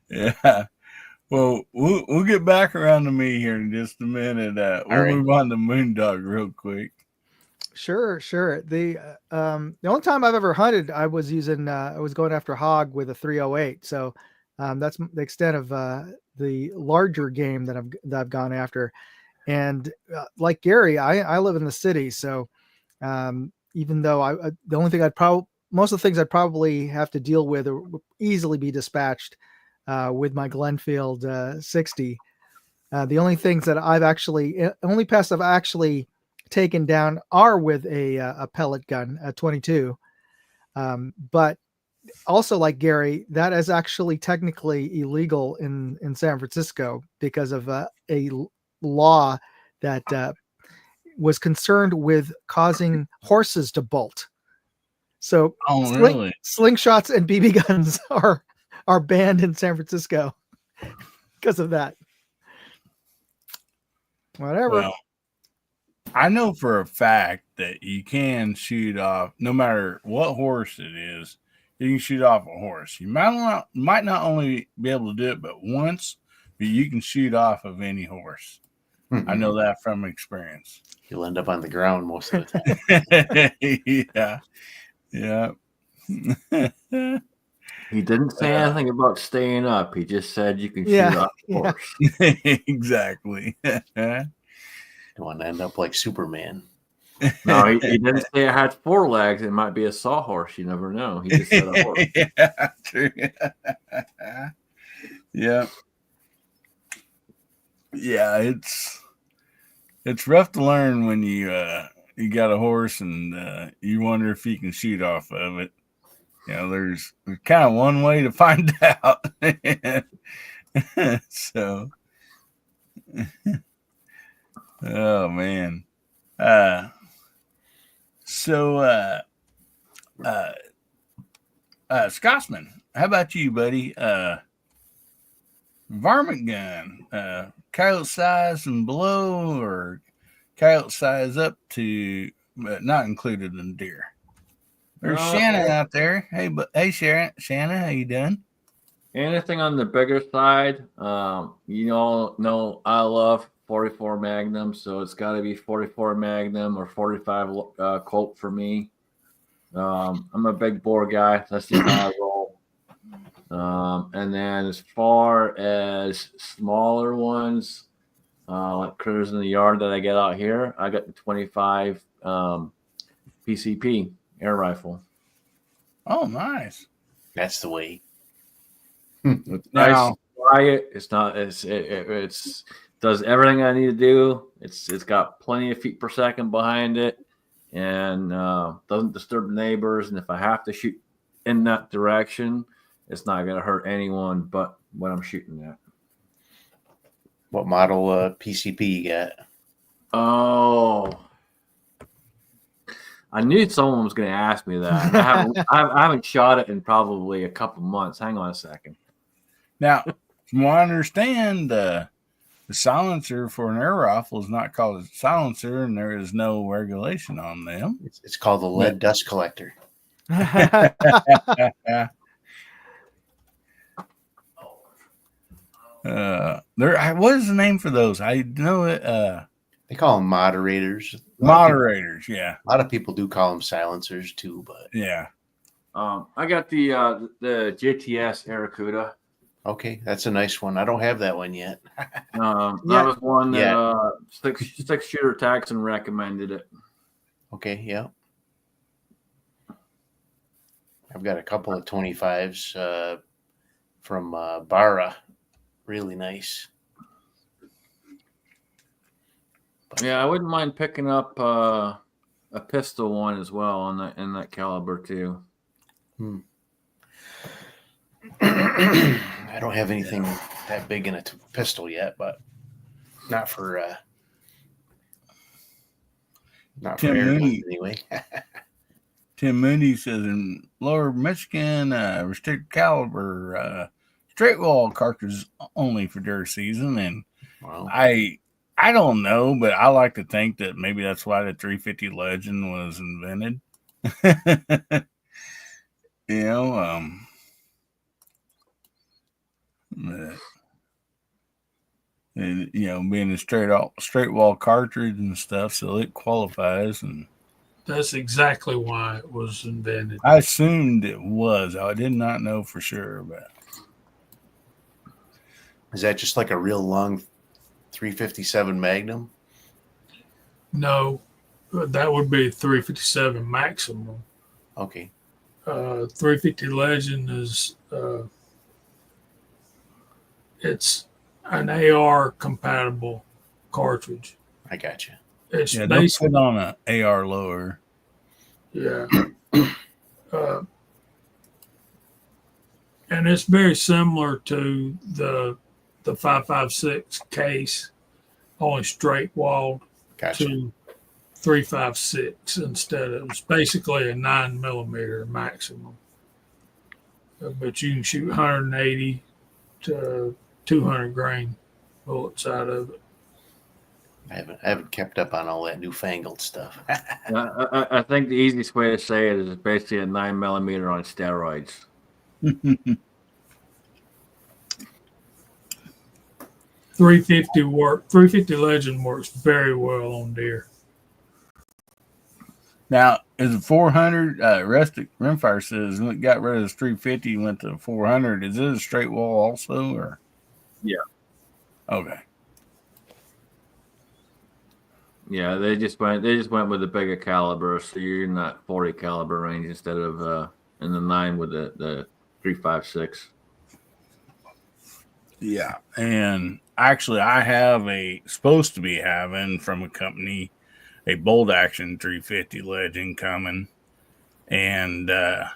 Yeah. Well, we'll get back around to me here in just a minute. We'll move on to Moondog real quick. Sure. The only time I've ever hunted, I was going after hog with a 308. So that's the extent of the larger game that I've gone after. And like Gary, I live in the city, so even though the only thing most of the things I'd probably have to deal with would easily be dispatched with my Glenfield 60. The only things that only pests I've actually taken down are with a pellet gun, a 22. But also, like Gary, that is actually technically illegal in San Francisco because of a law that was concerned with causing horses to bolt. So really? Slingshots and BB guns are banned in San Francisco because of that. Whatever. Well, I know for a fact that you can shoot off, no matter what horse it is, you can shoot off a horse. You might not only be able to do it but once, but you can shoot off of any horse. I know that from experience. You'll end up on the ground most of the time. Yeah. He didn't say anything about staying up. He just said you can shoot off a horse. Exactly. You want to end up like Superman. No, he didn't say it had 4 legs. It might be a sawhorse. You never know. He just said a horse. Yeah, true. Yeah. Yeah, it's rough to learn when you got a horse and you wonder if you can shoot off of it. You know, there's kind of one way to find out. So, oh man. Scotsman, how about you, buddy? Varmint gun, coyote size and below, or coyote size up to, but not included in deer. There's Shanna out there. Hey, Shanna, how you doing? Anything on the bigger side, you all know I love 44 Magnum, so it's got to be 44 Magnum or 45 Colt for me. I'm a big bore guy. That's the how I roll. And then as far as smaller ones, like critters in the yard that I get out here, I got the 25 PCP air rifle. Oh, nice. That's the way. It's nice, quiet. It's not. It's does everything I need to do. It's got plenty of feet per second behind it, and doesn't disturb the neighbors. And if I have to shoot in that direction, it's not going to hurt anyone but what I'm shooting at. What model PCP you got? Oh, I knew someone was going to ask me that. I haven't shot it in probably a couple months. Hang on a second. Now, from what I understand, the silencer for an air rifle is not called a silencer, and there is no regulation on them. It's called the lead dust collector. What is the name for those? I know it. They call them moderators. Moderators, yeah. A lot of people do call them silencers too, but yeah. I got the JTS Aracuda. Okay, that's a nice one. I don't have that one yet. That was one that six shooter Taxon recommended it. Okay, yeah. I've got a couple of 25s from Barra. Really nice. But, yeah, I wouldn't mind picking up a pistol one as well in that caliber too. I don't have anything that big in a pistol yet, but not for Tim Mooney anyway. Tim Mooney says in Lower Michigan, restricted caliber straight wall cartridges only for deer season, and I don't know, but I like to think that maybe that's why the 350 Legend was invented. You know, and, you know, being a straight wall cartridge and stuff, so it qualifies. And that's exactly why it was invented. I assumed it was. I did not know for sure, but is that just like a real long 357 Magnum? No, that would be 357 maximum. Okay. 350 Legend is it's an AR compatible cartridge. I got you. It's they put on an AR lower. Yeah. And it's very similar to the 5.56 case, only straight walled gotcha. to .356 instead. It was basically a 9mm maximum, but you can shoot 180 to 200 grain bullets out of it. I haven't kept up on all that newfangled stuff. I think the easiest way to say it is basically a 9mm on steroids. 350 Legend works very well on deer. Now, is the 400 Rustic Rimfire says got rid of this 350, went to 400? Is it a straight wall also, or? Yeah. Okay. Yeah, they just went with the bigger caliber, so you're in that 40 caliber range instead of in the 9 with the 356. Yeah, and actually, I have supposed to be having from a company a bolt action 350 Legend coming, and the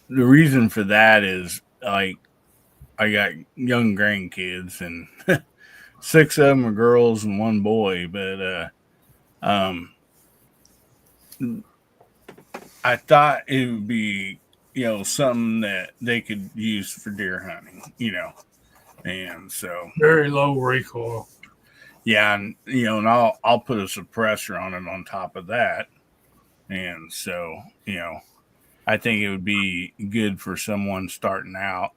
reason for that is like I got young grandkids and 6 of them are girls and 1 boy, but I thought it would be something that they could use for deer hunting, and so very low recoil. Yeah, and and I'll put a suppressor on it on top of that, and so I think it would be good for someone starting out.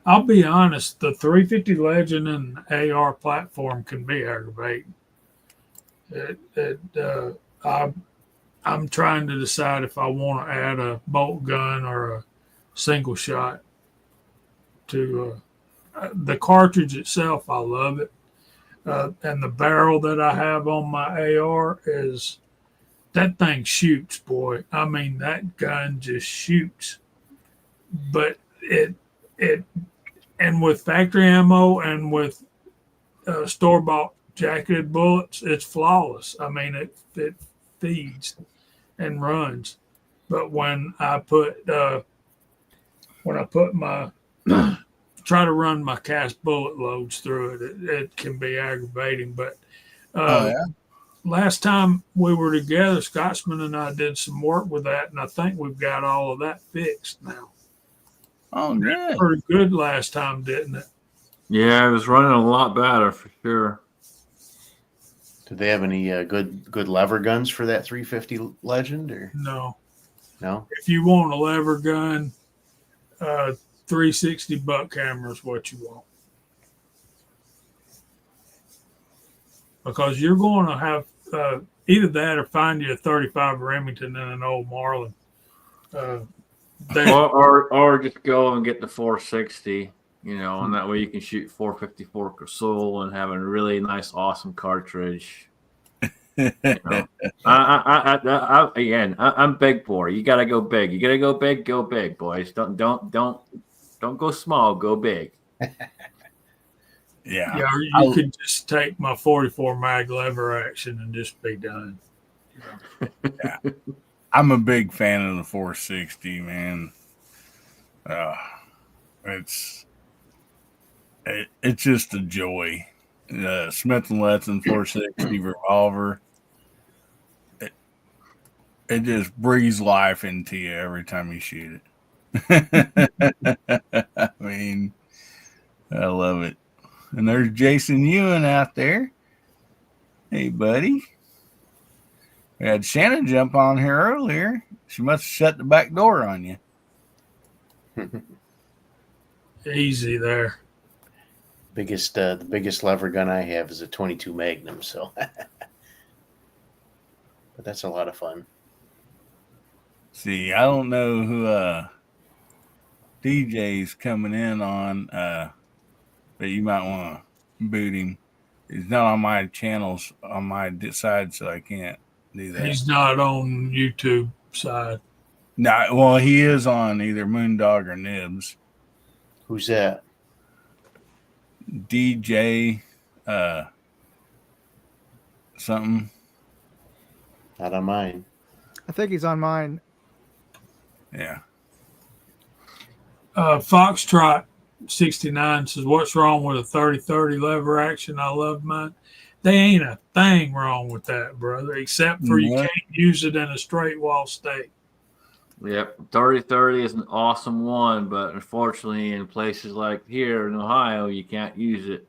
I'll be honest, the 350 Legend and AR platform can be aggravating. I'm trying to decide if I want to add a bolt gun or a single shot to the cartridge itself. I love it. And the barrel that I have on my AR that thing shoots, boy. I mean, that gun just shoots. But and with factory ammo and with store-bought jacketed bullets, it's flawless. I mean, it feeds and runs. But when I put my try to run my cast bullet loads through it can be aggravating. But last time we were together, Scotsman and I did some work with that, and I think we've got all of that fixed now. Oh, good. Pretty good last time, didn't it? Yeah, it was running a lot better for sure. Do they have any good lever guns for that 350 Legend? Or no? If you want a lever gun, 360 buck hammer is what you want, because you're going to have either that or find you a 35 Remington and an old Marlin. Or just go and get the 460, and that way you can shoot 454 Casull and have a really nice, awesome cartridge. I'm big boy. You gotta go big. You gotta go big, boys. Don't go small. Go big. Yeah. You could just take my 44 mag lever action and just be done. Yeah. I'm a big fan of the 460, man. It's just a joy. Smith & Wesson 460 revolver. It just breathes life into you every time you shoot it. I mean, I love it. And there's Jason Ewan out there. Hey, buddy. We had Shannon jump on here earlier. She must have shut the back door on you. Easy there. The biggest lever gun I have is a 22 Magnum, so but that's a lot of fun. See, I don't know who DJ's coming in on, but you might want to boot him. He's not on my channels on my side, so I can't do that. He's not on YouTube side. No, well, he is on either Moondog or Nibs. Who's that? DJ something. Not on mine. I think he's on mine. Yeah. Foxtrot 69 says, "What's wrong with a 30-30 lever action? I love mine." They ain't a thing wrong with that, brother, except for you can't use it in a straight wall stake. Yep, 30-30 is an awesome one, but unfortunately, in places like here in Ohio, you can't use it.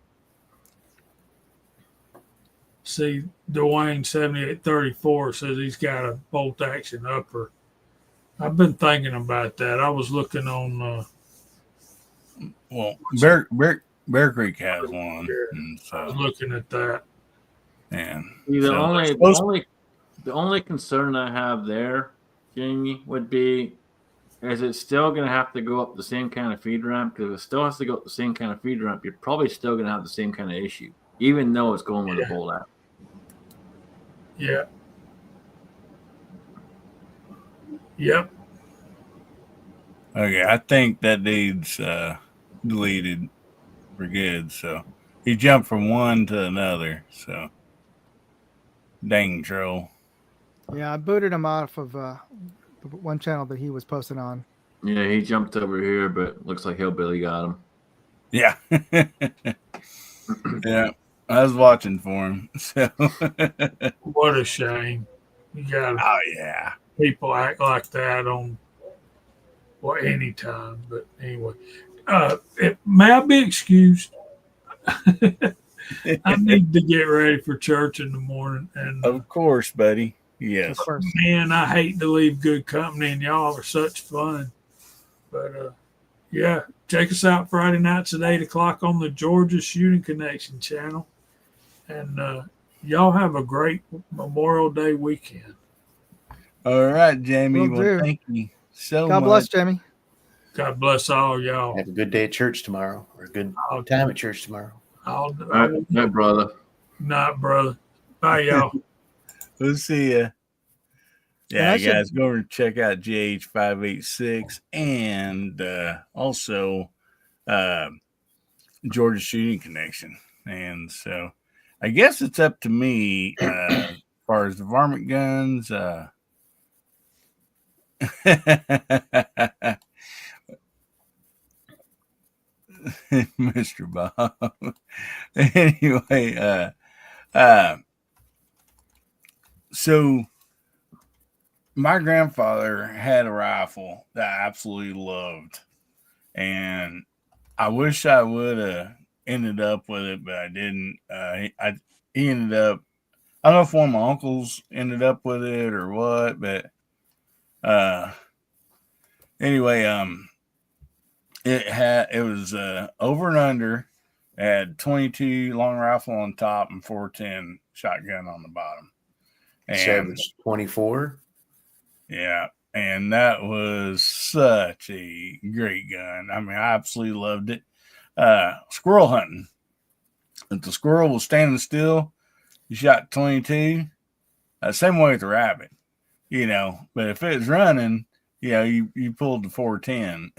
See, Dwayne 7834 says he's got a bolt action upper. I've been thinking about that. I was looking on. Bear Creek has one. So. I was looking at that. And the only concern I have there, Jamie, would be, is it still going to have to go up the same kind of feed ramp? Because if it still has to go up the same kind of feed ramp, you're probably still going to have the same kind of issue, even though it's going with a bolt out. Yeah. Yep. Okay, I think that dude's deleted for good. So he jumped from one to another. So dang troll. Yeah, I booted him off of the one channel that he was posting on. Yeah, he jumped over here, but looks like Hillbilly got him. Yeah. Yeah, I was watching for him. So what a shame. You got people act like that on any time. But anyway, may I be excused? I need to get ready for church in the morning. And of course, buddy. Yes. Of course. Man, I hate to leave good company, and y'all are such fun. But yeah, check us out Friday nights at 8 o'clock on the Georgia Shooting Connection channel. And y'all have a great Memorial Day weekend. All right, Jamie. Well, thank you so much. God bless, Jamie. God bless all y'all. Have a good day at church tomorrow, or a good time at church tomorrow. Night, brother. Night, brother. Bye, y'all. We'll see ya. Yeah, guys, go and check out GH586 and also Georgia Shooting Connection. And so I guess it's up to me as far as the varmint guns. Mr. Bob. Anyway, so my grandfather had a rifle that I absolutely loved, and I wish I would have ended up with it, but I didn't. He ended up, I don't know if one of my uncles ended up with it or what, but anyway, it was over and under. It had 22 long rifle on top and 410 shotgun on the bottom. And so it was 24. Yeah, and that was such a great gun. I mean, I absolutely loved it. Squirrel hunting. If the squirrel was standing still, you shot 22. Same way with the rabbit, But if it was running, you pulled the 410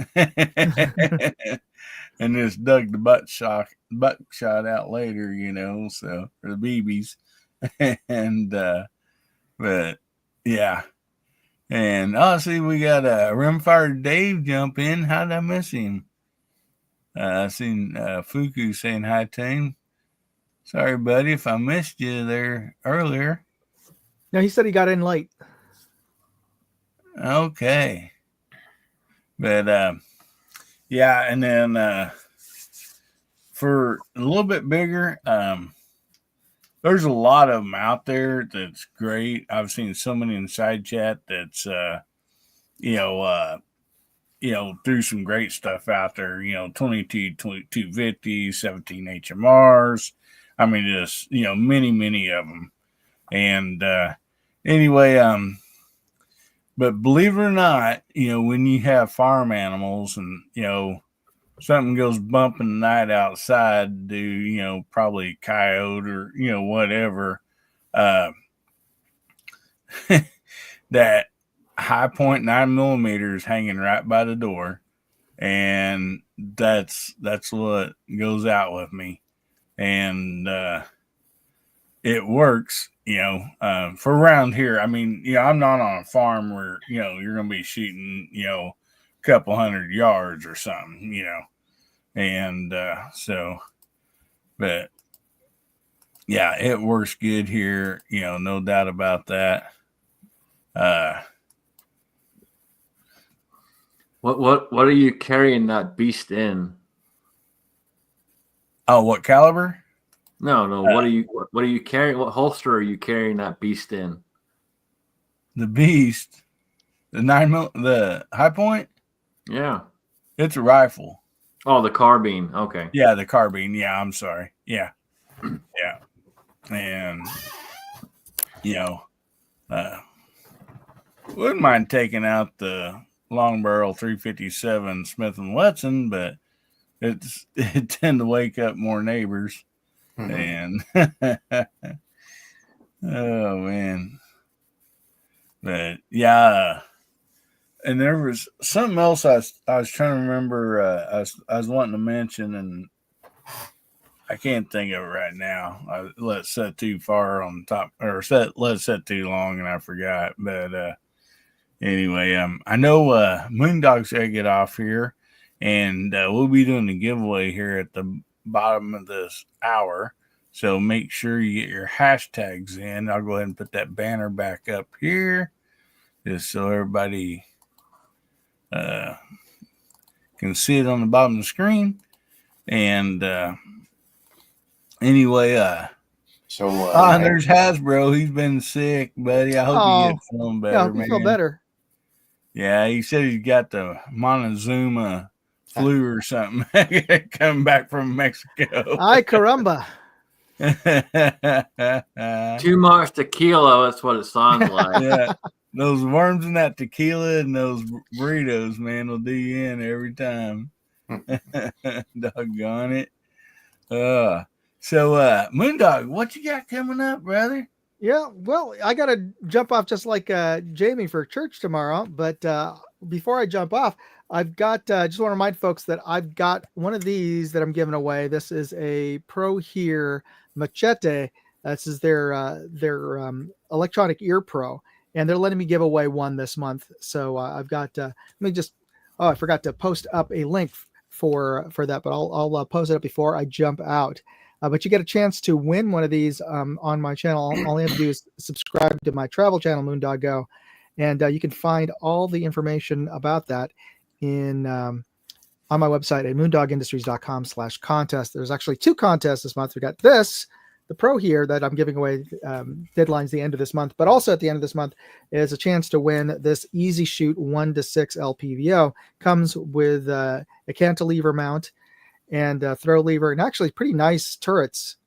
and just dug the buckshot out later, so for the BBs. And but yeah. And see, we got Rimfire Dave jump in. How did I miss him? I seen Fuku saying hi to him. Sorry, buddy, if I missed you there earlier. No, he said he got in late. Okay. But yeah, and then for a little bit bigger, there's a lot of them out there that's great. I've seen so many in side chat that's threw some great stuff out there, 22, 250, 17 HMRs. I mean, just, many of them. And anyway, but believe it or not, when you have farm animals and, something goes bumping the night outside, do, probably coyote or, whatever, that high point 9mm is hanging right by the door. And that's what goes out with me. And it works, for around here. I mean, I'm not on a farm where, you're going to be shooting, a couple 100 yards or something, And but yeah, it works good here. No doubt about that. What are you carrying that beast in? Oh, what caliber? No. What are you carrying? What holster are you carrying that beast in? The beast, the high point. Yeah, it's a rifle. Oh, the carbine. Okay. Yeah, the carbine. Yeah, I'm sorry. Yeah, yeah, and wouldn't mind taking out the long barrel 357 Smith and Wesson, but it tend to wake up more neighbors. And oh man, but yeah, and there was something else I was trying to remember. I was wanting to mention, and I can't think of it right now. I let it set too far on top, or let it set too long, and I forgot. But anyway, I know Moondog's gotta get off here, and we'll be doing a giveaway here at the bottom of this hour. So make sure you get your hashtags in. I'll go ahead and put that banner back up here, just so everybody can see it on the bottom of the screen. And anyway, there's Hasbro. He's been sick, buddy. I hope you get feeling better, man. Feel better. Yeah, he said he's got the Montezuma flu or something coming back from Mexico. Ay, caramba. Too much tequila. That's what it sounds like. Yeah, those worms in that tequila and those burritos, man, will do you in every time. Doggone it. So, Moondog, what you got coming up, brother? Yeah, well, I got to jump off just like Jamie for church tomorrow. But before I jump off, I've got just want to remind folks that I've got one of these that I'm giving away. This is a Pro Here Machete. This is their electronic ear pro, and they're letting me give away one this month. So I've got. I forgot to post up a link for that, but I'll post it up before I jump out. But you get a chance to win one of these on my channel. All you have to do is subscribe to my travel channel, Moondog Go, and you can find all the information about that on my website at moondogindustries.com /contest. There's actually 2 contests this month. We got the Pro Here that I'm giving away. Deadline's the end of this month, but also at the end of this month is a chance to win this Easy Shoot 1-6 LPVO. Comes with a cantilever mount and throw lever, and actually pretty nice turrets.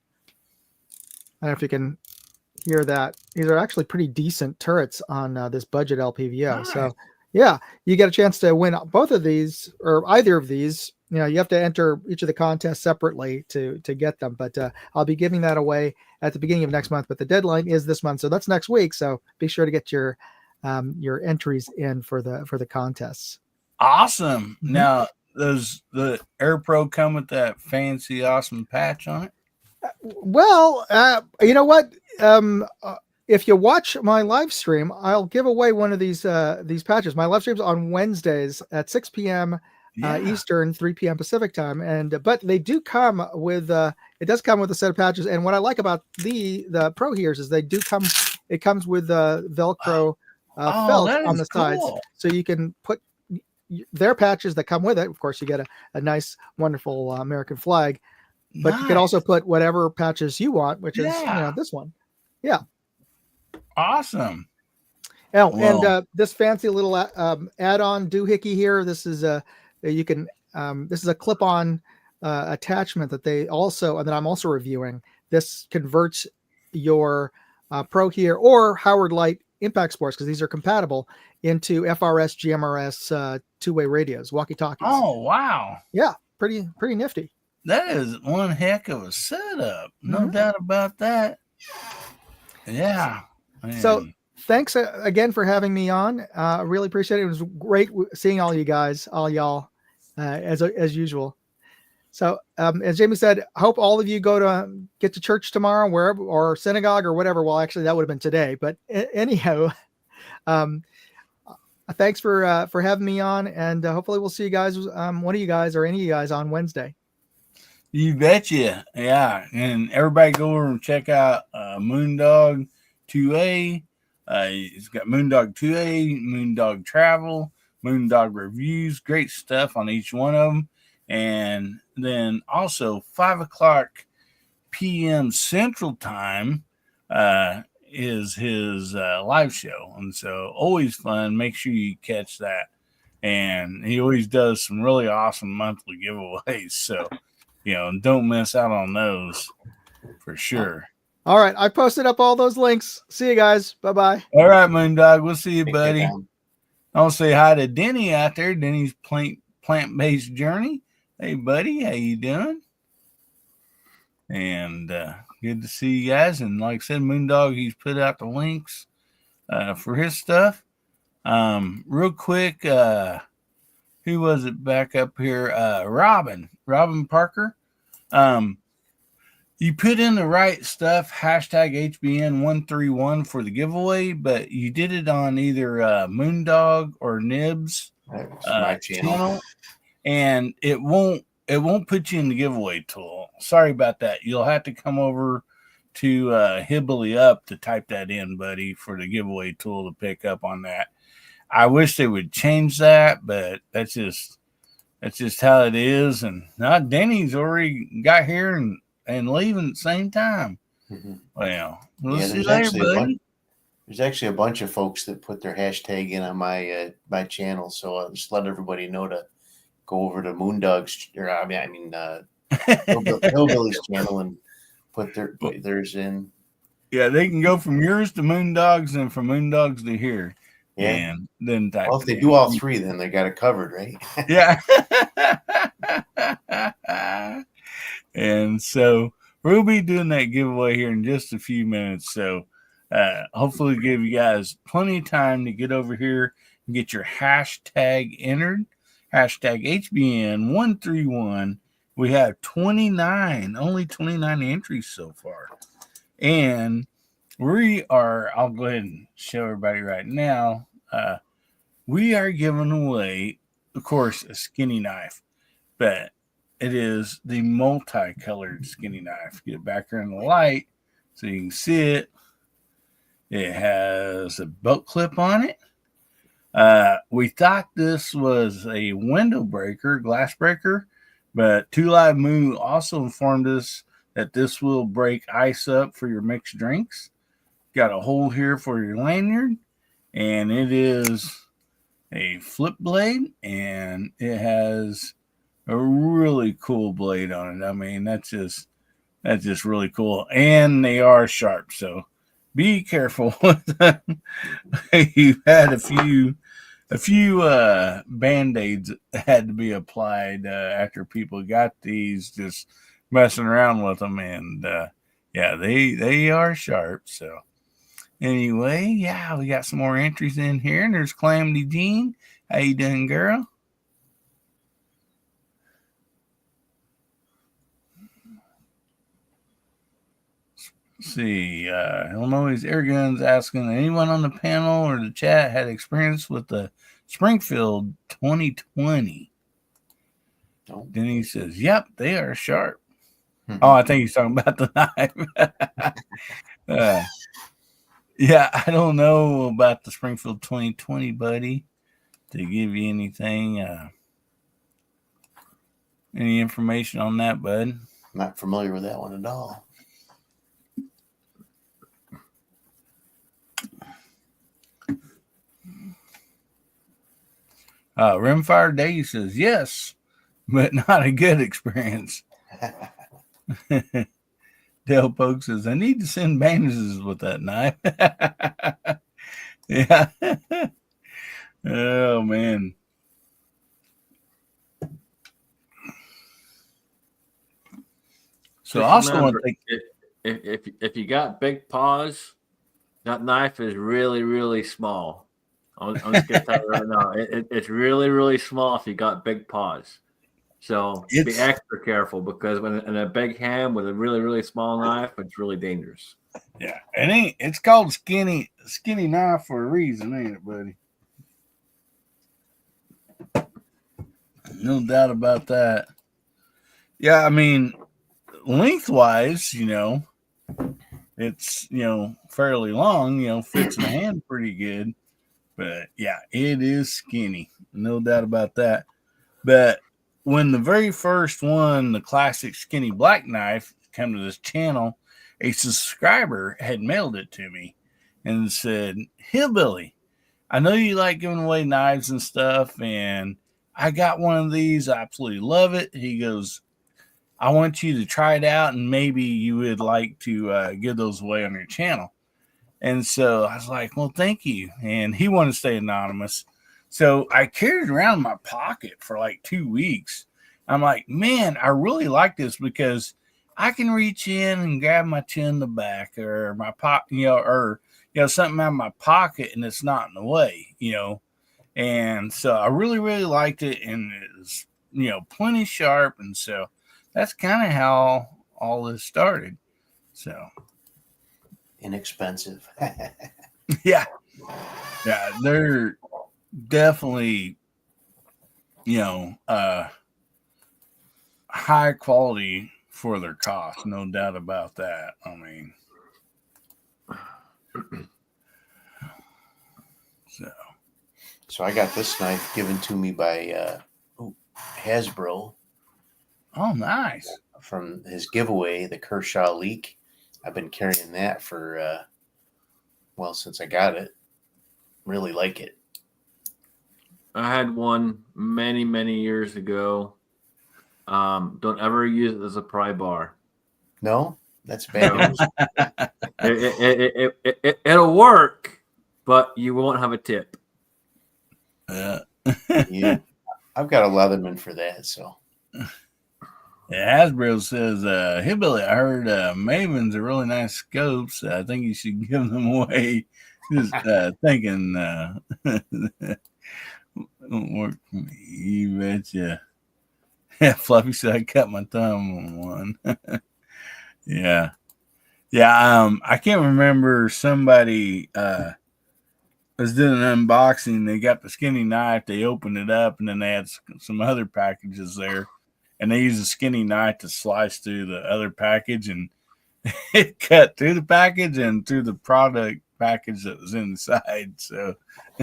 I don't know if you can hear that. These are actually pretty decent turrets on this budget LPVO. Nice. So yeah, you get a chance to win both of these or either of these. You have to enter each of the contests separately to get them, but I'll be giving that away at the beginning of next month, but the deadline is this month. So that's next week. So be sure to get your entries in for the contests. Awesome. Mm-hmm. Now, does the Air Pro come with that fancy, awesome patch on it? Well, you know what? If you watch my live stream, I'll give away one of these patches. My live stream's on Wednesdays at 6 p.m. Eastern, 3 p.m. Pacific time, but they do come with it does come with a set of patches. And what I like about the Pro Here's is it comes with Velcro felt on the sides, so you can put their patches that come with it. Of course, you get a nice, wonderful American flag, but you can also put whatever patches you want, which is this one. Yeah. Awesome. And this fancy little add-on doohickey here. This is this is a clip-on attachment that that I'm also reviewing. This converts your Pro Here or Howard Light Impact Sports, because these are compatible, into FRS GMRS two-way radios, walkie-talkies. Oh wow! Yeah, pretty nifty. That is one heck of a setup, no doubt about that. Yeah. Man. So thanks again for having me on. Really appreciate it. It was great seeing all you guys, all y'all, as usual. So as Jamie said, I hope all of you get to church tomorrow, wherever, or synagogue or whatever. Well, actually, that would have been today. But anyhow, thanks for having me on, and hopefully we'll see you guys, one of you guys or any of you guys on Wednesday. You betcha. Yeah. And everybody go over and check out Moondog 2A. It's got Moondog 2A, Moondog Travel, Moondog Reviews. Great stuff on each one of them. And then also 5:00 p.m. Central Time is his live show. And so always fun. Make sure you catch that. And he always does some really awesome monthly giveaways. So, don't miss out on those for sure. All right. I posted up all those links. See you guys. Bye-bye. All right, Moondog. We'll see you, buddy. I'll say hi to Denny out there. Denny's plant-based journey. Hey, buddy. How you doing? And good to see you guys. And like I said, Moondog, he's put out the links for his stuff. Real quick, who was it back up here? Robin Parker. You put in the right stuff, hashtag HBN131 for the giveaway, but you did it on either Moondog or Nibs my channel, and it won't put you in the giveaway tool. Sorry about that. You'll have to come over to Hibbly Up to type that in, buddy, for the giveaway tool to pick up on that. I wish they would change that, but that's just how it is. And now Denny's already got here and leaving at the same time. Mm-hmm. Well, we'll see you later, buddy. There's actually a bunch of folks that put their hashtag in on my channel, so I'll just let everybody know to go over to Moondog's, or Hillbilly's channel and put theirs in. Yeah, they can go from yours to Moondog's and from Moondog's to here. Yeah. And then if they do all three, then they got it covered, right? Yeah. And so we'll be doing that giveaway here in just a few minutes. So hopefully give you guys plenty of time to get over here and get your hashtag entered. Hashtag HBN131. We have only 29 entries so far. And I'll go ahead and show everybody right now. We are giving away, of course, a skinny knife, but it is the multicolored skinny knife. Get it back here in the light so you can see it. It has a belt clip on it. We thought this was a window breaker, glass breaker, but Two Live Moo also informed us that this will break ice up for your mixed drinks. Got a hole here for your lanyard, and it is a flip blade, and it has a really cool blade on it. I mean, that's just really cool, and they are sharp, so be careful with them. You've had a few band-aids had to be applied after people got these, just messing around with them, and yeah, they are sharp. So anyway, yeah, we got some more entries in here, and there's Calamity Jean. How you doing, girl? Let's see, Illinois Airguns asking, anyone on the panel or the chat had experience with the Springfield 2020? No. Then he says, yep, they are sharp. Oh, I think he's talking about the knife. Yeah, I don't know about the Springfield 2020, buddy, to give you anything, any information on that, bud. Not familiar with that one at all. Rimfire Day says, yes, but not a good experience. Dale Poke says, I need to send bandages with that knife. Yeah. Oh, man. So just also remember, want to if you got big paws, that knife is really, really small. I'm just going to tell you right now. It's really, really small if you got big paws. So be extra careful, because when in a big hand with a really, really small knife, it's really dangerous. Yeah, it's called skinny knife for a reason, ain't it, buddy? No doubt about that. Yeah, I mean, lengthwise, it's, fairly long, fits in the hand pretty good. But yeah, it is skinny. No doubt about that. But when the very first one, the classic skinny black knife, came to this channel, a subscriber had mailed it to me and said, Hillbilly, I know you like giving away knives and stuff, and I got one of these. I absolutely love it. He goes, I want you to try it out, and maybe you would like to give those away on your channel. And so I was like, well, thank you. And he wanted to stay anonymous. So I carried it around in my pocket for like 2 weeks. I'm like, man, I really like this because I can reach in and grab my chin in the back or my something out of my pocket and it's not in the way, And so I really, really liked it. And it was, plenty sharp. And so that's kind of how all this started. So inexpensive. Yeah, they're definitely, high quality for their cost. No doubt about that. I mean, so I got this knife given to me by Hasbro. Oh, nice. From his giveaway, the Kershaw Leak. I've been carrying that for, since I got it. Really like it. I had one many, many years ago. Don't ever use it as a pry bar. No, that's bad news. It'll work, but you won't have a tip. Yeah, I've got a Leatherman for that. So, Hasbro says, Hillbilly, I heard Maven's are really nice scopes. I think you should give them away. Just thinking, won't work for me. You betcha. Yeah, Fluffy said I cut my thumb on one. Yeah. I can't remember, somebody was doing an unboxing. They got the skinny knife. They opened it up, and then they had some other packages there, and they used a skinny knife to slice through the other package, and it cut through the package and through the product package that was inside. So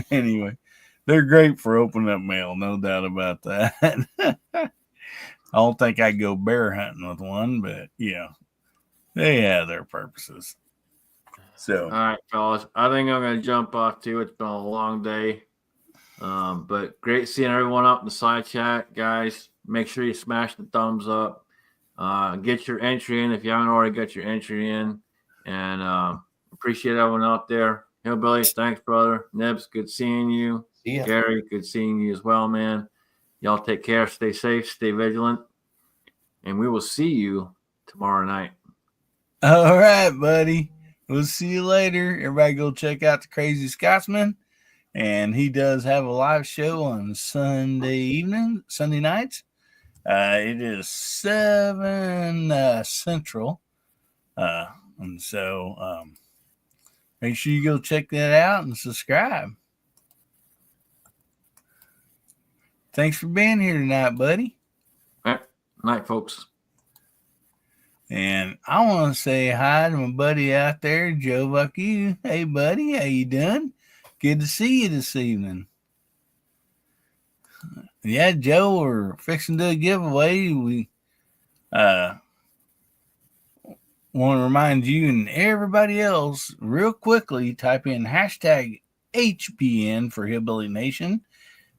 anyway, they're great for opening up mail, no doubt about that. I don't think I'd go bear hunting with one, but they have their purposes. So, all right, fellas, I think I'm going to jump off too. It's been a long day, but great seeing everyone up in the side chat, guys. Make sure you smash the thumbs up. Get your entry in if you haven't already got your entry in, and appreciate everyone out there. Hillbilly, thanks, brother. Nebs, good seeing you. Gary, good seeing you as well, man. Y'all take care, stay safe, stay vigilant, and we will see you tomorrow night. All right, buddy. We'll see you later. Everybody go check out the Crazy Scotsman. And he does have a live show on Sunday nights. It is 7 Central. And so make sure you go check that out and subscribe. Thanks for being here tonight, buddy. All right. Night, folks. And I want to say hi to my buddy out there, Joe Bucky. Hey, buddy, how you doing? Good to see you this evening. Yeah, Joe, we're fixing to do a giveaway. We want to remind you and everybody else real quickly, type in hashtag HBN for Hillbilly Nation.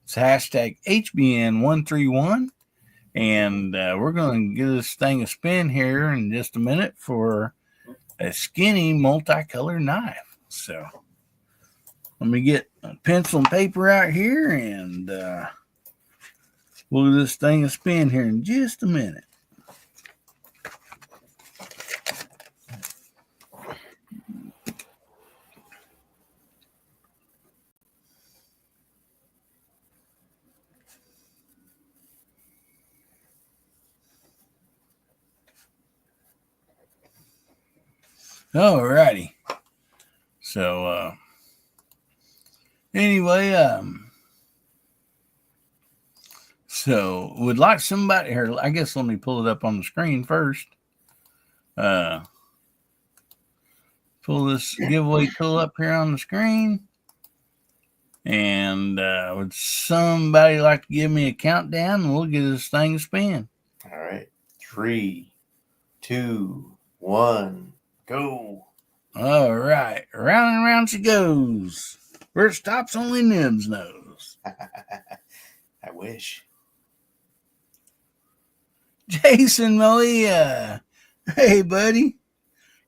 It's hashtag HBN131. And we're going to give this thing a spin here in just a minute for a skinny multicolored knife. So let me get a pencil and paper out here, and we'll give this thing a spin here in just a minute. All righty. So So would like somebody here. I guess let me pull it up on the screen first. Pull this giveaway tool up here on the screen. And would somebody like to give me a countdown and we'll get this thing spin? All right. 3, 2, 1, go. All right. Round and round she goes. Where it stops, only Nibs knows. I wish. Jason Malia. Hey, buddy.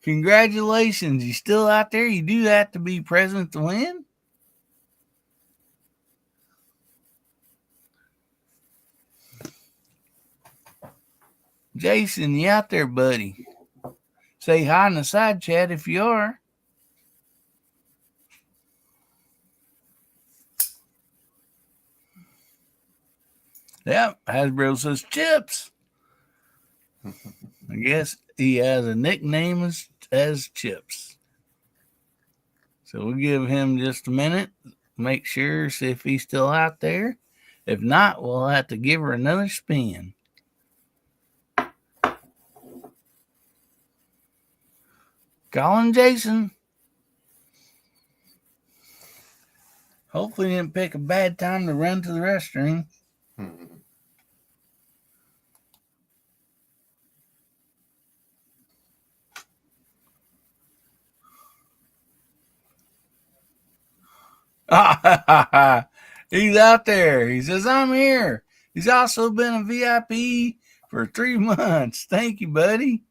Congratulations. You still out there? You do have to be present to win? Jason, you out there, buddy? Say hi in the side chat if you are. Yep, Hasbro says Chips. I guess he has a nickname as Chips. So we'll give him just a minute, make sure, see if he's still out there. If not, we'll have to give her another spin. Calling Jason. Hopefully he didn't pick a bad time to run to the restroom. He's out there. He says, I'm here. He's also been a VIP for 3 months. Thank you, buddy.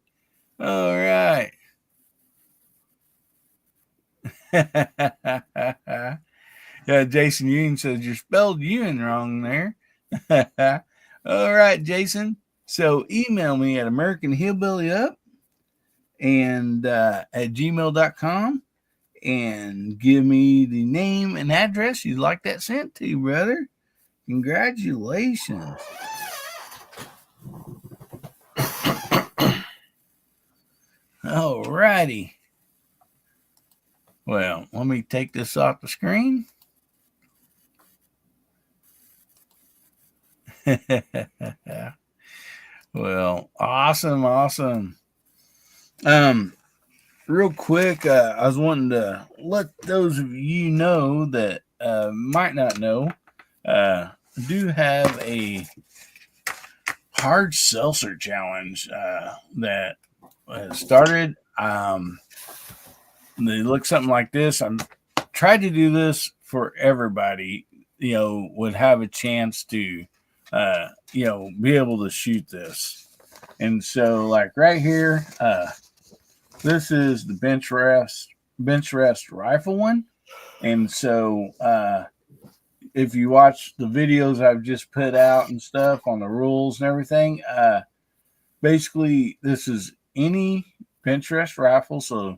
All right. Yeah, Jason Ewing says you spelled Ewing wrong there. All right, Jason. So email me at AmericanHillbillyUp and at gmail.com and give me the name and address you'd like that sent to, brother. Congratulations. All righty. Well, let me take this off the screen. Well, awesome. Real quick, I was wanting to let those of you know that might not know, do have a hard seltzer challenge that started. They look something like this. I'm tried to do this for everybody, would have a chance to, be able to shoot this. And so like right here, this is the bench rest rifle one. And so, if you watch the videos I've just put out and stuff on the rules and everything, basically this is any bench rest rifle. So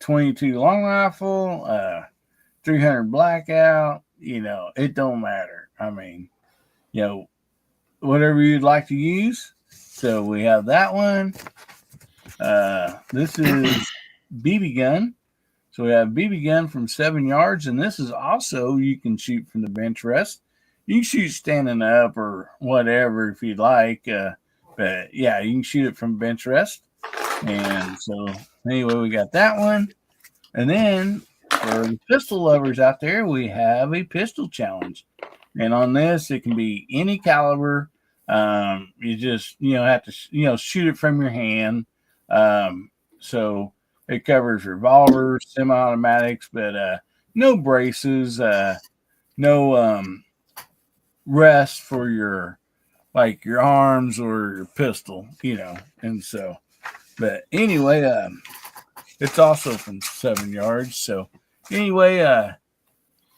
22 long rifle, 300 blackout, it don't matter. I mean, whatever you'd like to use. So we have that one. This is BB gun. So we have BB gun from 7 yards, and this is also, you can shoot from the bench rest. You can shoot standing up or whatever if you'd like. But yeah, you can shoot it from bench rest. And so anyway, we got that one. And then for the pistol lovers out there, we have a pistol challenge. And on this, it can be any caliber. You just, have to, shoot it from your hand. So it covers revolvers, semi-automatics, but no braces, no rest for your arms or your pistol, And so, but anyway, it's also from 7 yards. So anyway,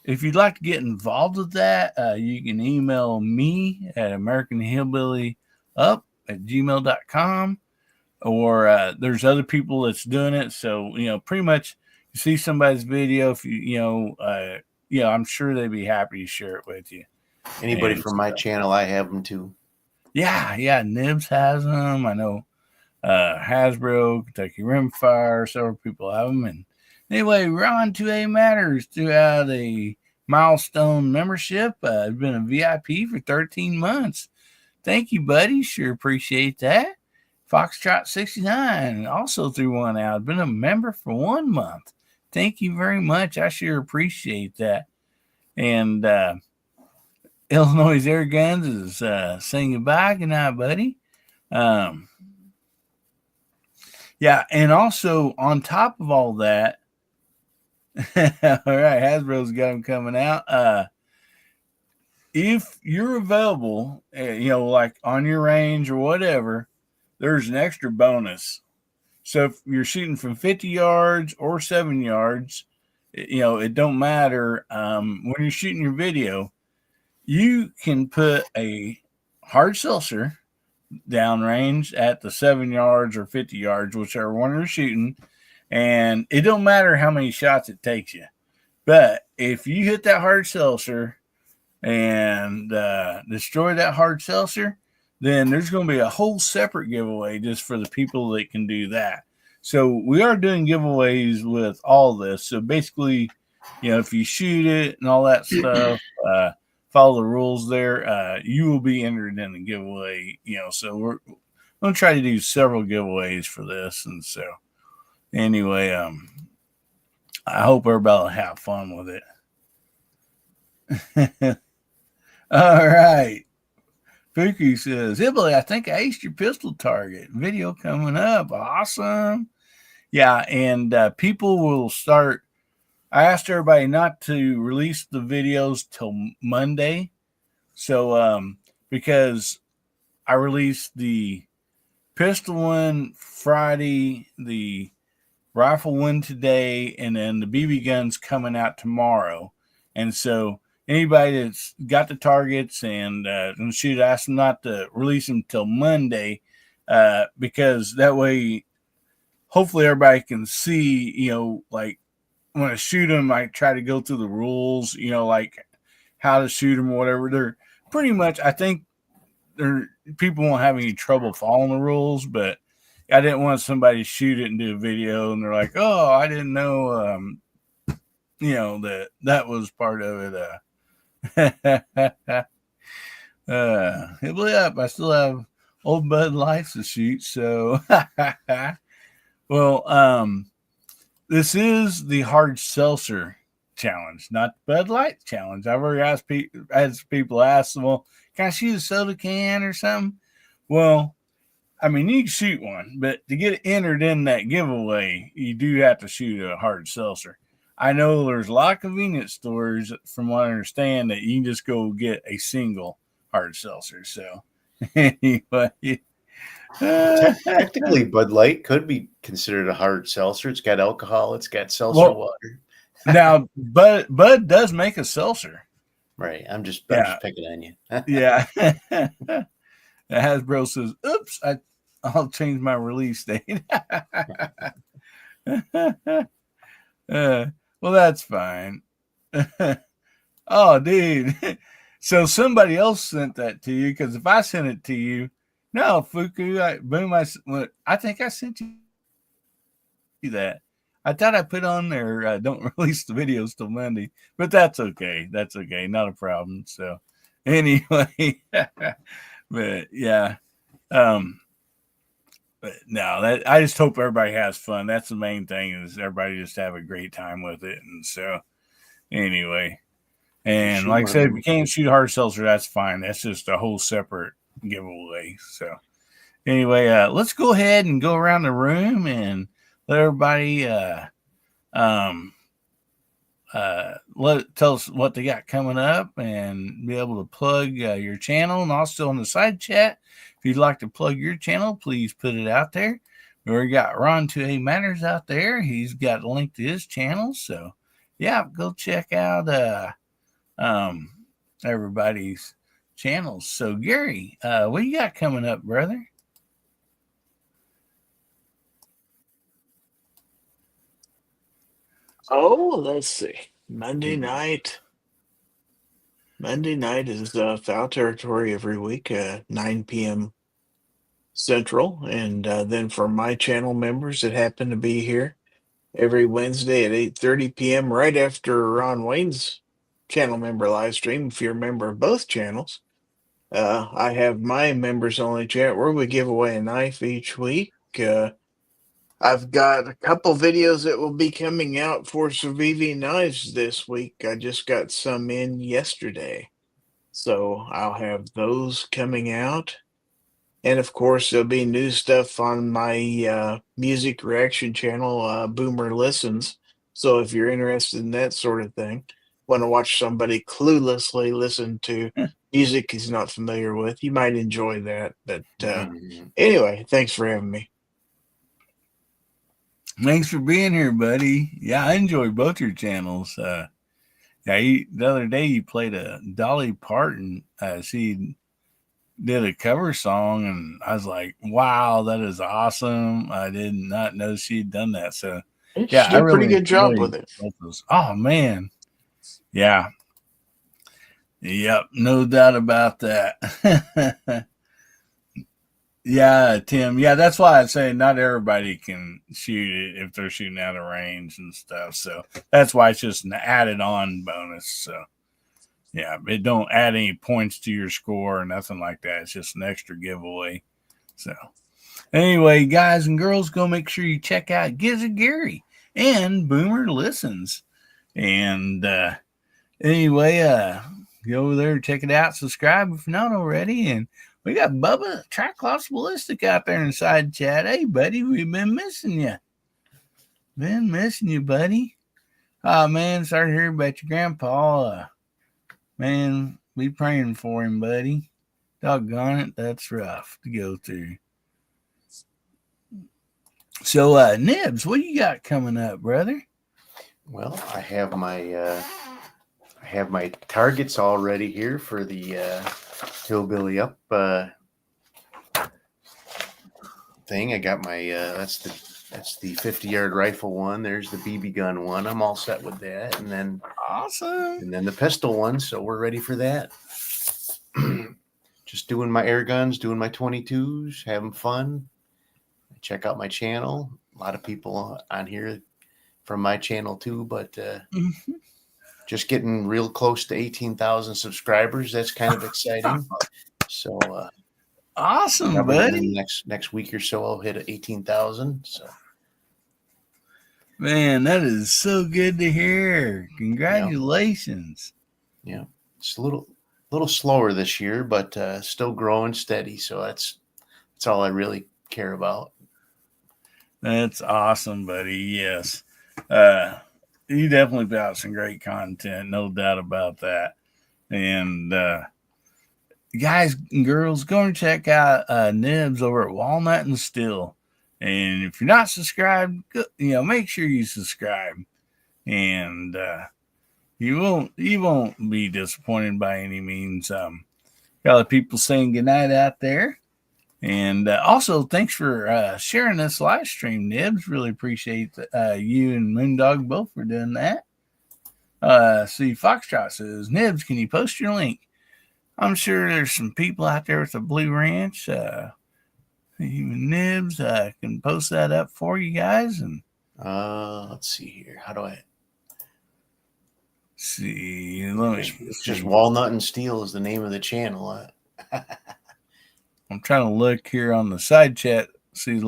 if you'd like to get involved with that, you can email me at AmericanHillbillyUp@gmail.com. Or there's other people that's doing it. So, pretty much you see somebody's video, if I'm sure they'd be happy to share it with you. Anybody from my channel, I have them too. Yeah. Nibs has them. I know Hasbro, Kentucky Rimfire, several people have them. And anyway, Ron 2A Matters threw out a milestone membership. I've been a VIP for 13 months. Thank you, buddy. Sure appreciate that. Foxtrot 69 also threw one out. Been a member for 1 month. Thank you very much. I sure appreciate that. And Illinois Air Guns is saying goodbye. Good night, buddy. Yeah, and also on top of all that, all right, Hasbro's got them coming out. If you're available, like on your range or whatever, there's an extra bonus. So if you're shooting from 50 yards or 7 yards, it don't matter. When you're shooting your video, you can put a hard seltzer downrange at the 7 yards or 50 yards, whichever one you're shooting. And it don't matter how many shots it takes you. But if you hit that hard seltzer and destroy that hard seltzer, then there's going to be a whole separate giveaway just for the people that can do that. So we are doing giveaways with all this. So basically, if you shoot it and all that stuff, follow the rules there, you will be entered in the giveaway. So we're going to try to do several giveaways for this. And so anyway, I hope everybody will have fun with it. All right. Fuku says, Hibbley, I think I aced your pistol target. Video coming up. Awesome. Yeah, and people will start. I asked everybody not to release the videos till Monday. So, because I released the pistol one Friday, the rifle one today, and then the BB gun's coming out tomorrow. And so anybody that's got the targets and shoot, ask them not to release them till Monday, because that way, hopefully everybody can see, like when I shoot them, I try to go through the rules, like how to shoot them or whatever. They're pretty much, I think people won't have any trouble following the rules, but I didn't want somebody to shoot it and do a video and they're like, oh, I didn't know, that was part of it. It'll be up. I still have old Bud Lights to shoot. So, well, this is the hard seltzer challenge, not the Bud Light challenge. I've already asked people ask them, well, can I shoot a soda can or something? Well, I mean, you can shoot one, but to get entered in that giveaway, you do have to shoot a hard seltzer. I know there's a lot of convenience stores, from what I understand, that you can just go get a single hard seltzer. So, anyway. Technically, Bud Light could be considered a hard seltzer. It's got alcohol. It's got seltzer water. Now, Bud does make a seltzer. Right. I'm just picking on you. Yeah. Hasbro says, oops, I'll change my release date. Well, that's fine. Oh, dude. So somebody else sent that to you, because if I sent it to you, no, Fuku, I think I sent you that. I thought I put on there, don't release the videos till Monday, but that's okay. That's okay. Not a problem. So anyway, but yeah. But no, I just hope everybody has fun. That's the main thing, is everybody just have a great time with it. And so anyway, and like I said, if you can't shoot hard seltzer, that's fine. That's just a whole separate giveaway. So anyway, let's go ahead and go around the room and let everybody tell us what they got coming up and be able to plug your channel. And also on the side chat, if you'd like to plug your channel, please put it out there. We already got Ron 2A Matters out there. He's got a link to his channel. So yeah, go check out everybody's channels. So Gary, what you got coming up, brother? Oh, let's see. Monday night is Foul Territory every week at 9 p.m. Central. And then for my channel members that happen to be here, every Wednesday at 8:30 p.m. right after Ron Wayne's channel member live stream, if you're a member of both channels, I have my members only chat where we give away a knife each week. I've got a couple videos that will be coming out for Surviving Knives this week. I just got some in yesterday. So I'll have those coming out. And of course, there'll be new stuff on my music reaction channel, Boomer Listens. So if you're interested in that sort of thing, want to watch somebody cluelessly listen to music he's not familiar with, you might enjoy that. But anyway, thanks for having me. Thanks for being here, buddy. Yeah, I enjoy both your channels. The other day you played a Dolly Parton. She did a cover song, and I was like, "Wow, that is awesome!" I did not know she'd done that. So, she did a pretty good job with it. Oh man, yeah, yep, no doubt about that. Yeah, Tim. Yeah, that's why I say not everybody can shoot it if they're shooting out of range and stuff. So that's why it's just an added on bonus. So yeah, it don't add any points to your score or nothing like that. It's just an extra giveaway. So anyway, guys and girls, go make sure you check out Gizzard Gary and Boomer Listens. And anyway, go over there, check it out, subscribe if not already, and we got Bubba Triclops Ballistic out there inside chat. Hey, buddy, we've been missing you. Been missing you, buddy. Oh, man, sorry to hear about your grandpa. Man, be praying for him, buddy. Doggone it, that's rough to go through. So, Nibs, what do you got coming up, brother? Well, I have my targets all ready here for the Hillbilly Up thing. I got my that's the 50-yard rifle one. There's the BB gun one. I'm all set with that, and then awesome. And then the pistol one. So we're ready for that. Just doing my air guns, doing my 22s, having fun. Check out my channel. A lot of people on here from my channel too, but just getting real close to 18,000 subscribers. That's kind of exciting. So awesome, buddy. Next week or so, I'll hit 18,000. So, man, that is so good to hear. Congratulations. Yeah, it's a little slower this year, but still growing steady. So that's all I really care about. That's awesome, buddy. Yes. You definitely put out some great content, no doubt about that. And guys and girls, go and check out Nibs over at Walnut and Steel. And if you're not subscribed, make sure you subscribe. And you won't be disappointed by any means. Got a lot of people saying goodnight out there. And also, thanks for sharing this live stream, Nibs. Really appreciate you and Moondog both for doing that. See, Foxtrot says, Nibs, can you post your link? I'm sure there's some people out there with a Blue Ranch. Even Nibs can post that up for you guys. And let's see here. How do I see? It's just Walnut and Steel is the name of the channel. I'm trying to look here on the side chat, see if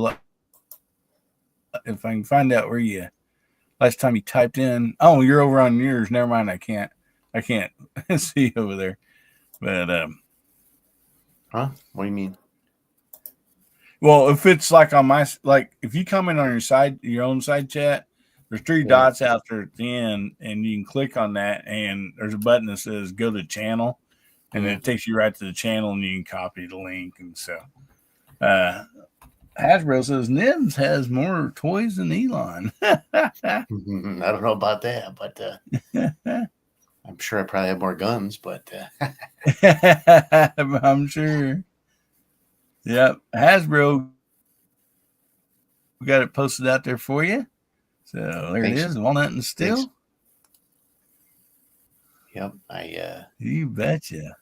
I can find out where last time you typed in. Oh, you're over on yours. Never mind. I can't see over there. But what do you mean? Well, if it's like on my if you come in on your own side chat, there's three dots out there at the end, and you can click on that, and there's a button that says "Go to Channel." And then it takes you right to the channel, and you can copy the link. And so, Hasbro says Nibs has more toys than Elon. I don't know about that, but I'm sure I probably have more guns. But I'm sure. Yep, Hasbro, we got it posted out there for you. So there it is, Walnut and Steel. Thanks. Yep, you betcha.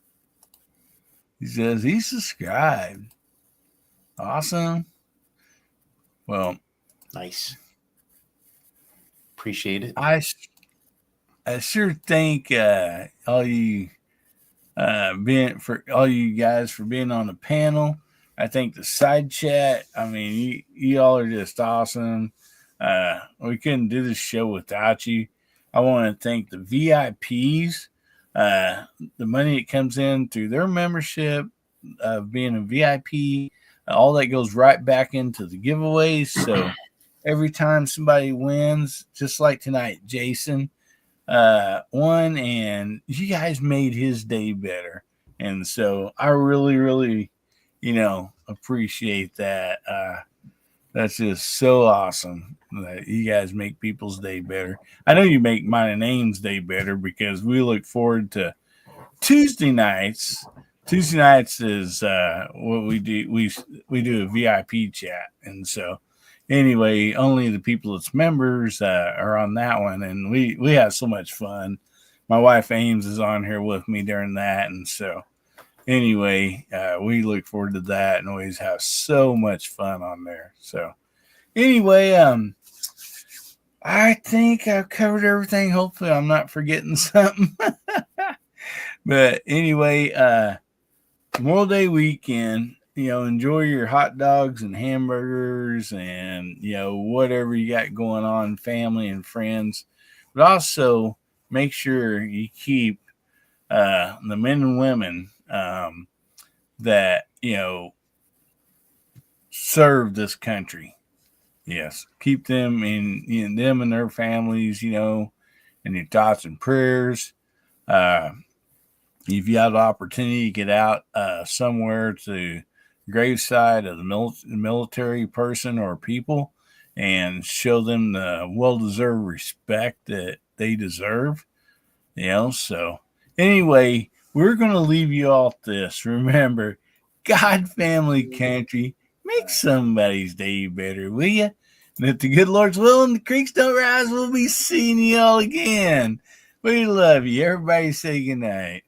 He says he subscribed. Awesome. Well, nice. Appreciate it. I sure think all you being for all you guys for being on the panel. I think the side chat. I mean, you all are just awesome. We couldn't do this show without you. I want to thank the VIPs. The money that comes in through their membership of being a VIP, all that goes right back into the giveaways. So every time somebody wins, just like tonight, Jason won, and you guys made his day better. And so I really, really, appreciate that. That's just so awesome that you guys make people's day better. I know you make mine and Aim's day better because we look forward to Tuesday nights. Tuesday nights is what we do. We do a VIP chat, and so anyway, only the people that's members are on that one, and we have so much fun. My wife Ames is on here with me during that, and so anyway, we look forward to that and always have so much fun on there. So anyway, I think I've covered everything. Hopefully I'm not forgetting something. But anyway, Memorial Day weekend, enjoy your hot dogs and hamburgers and, whatever you got going on, family and friends. But also make sure you keep the men and women that, serve this country. Yes. Keep them in them and their families, in your thoughts and prayers. If you have the opportunity to get out somewhere to graveside of the military person or people and show them the well-deserved respect that they deserve, so anyway, we're going to leave you all with this. Remember, God, family, country, make somebody's day better, will you? And if the good Lord's will and the creeks don't rise, we'll be seeing you all again. We love you. Everybody say goodnight.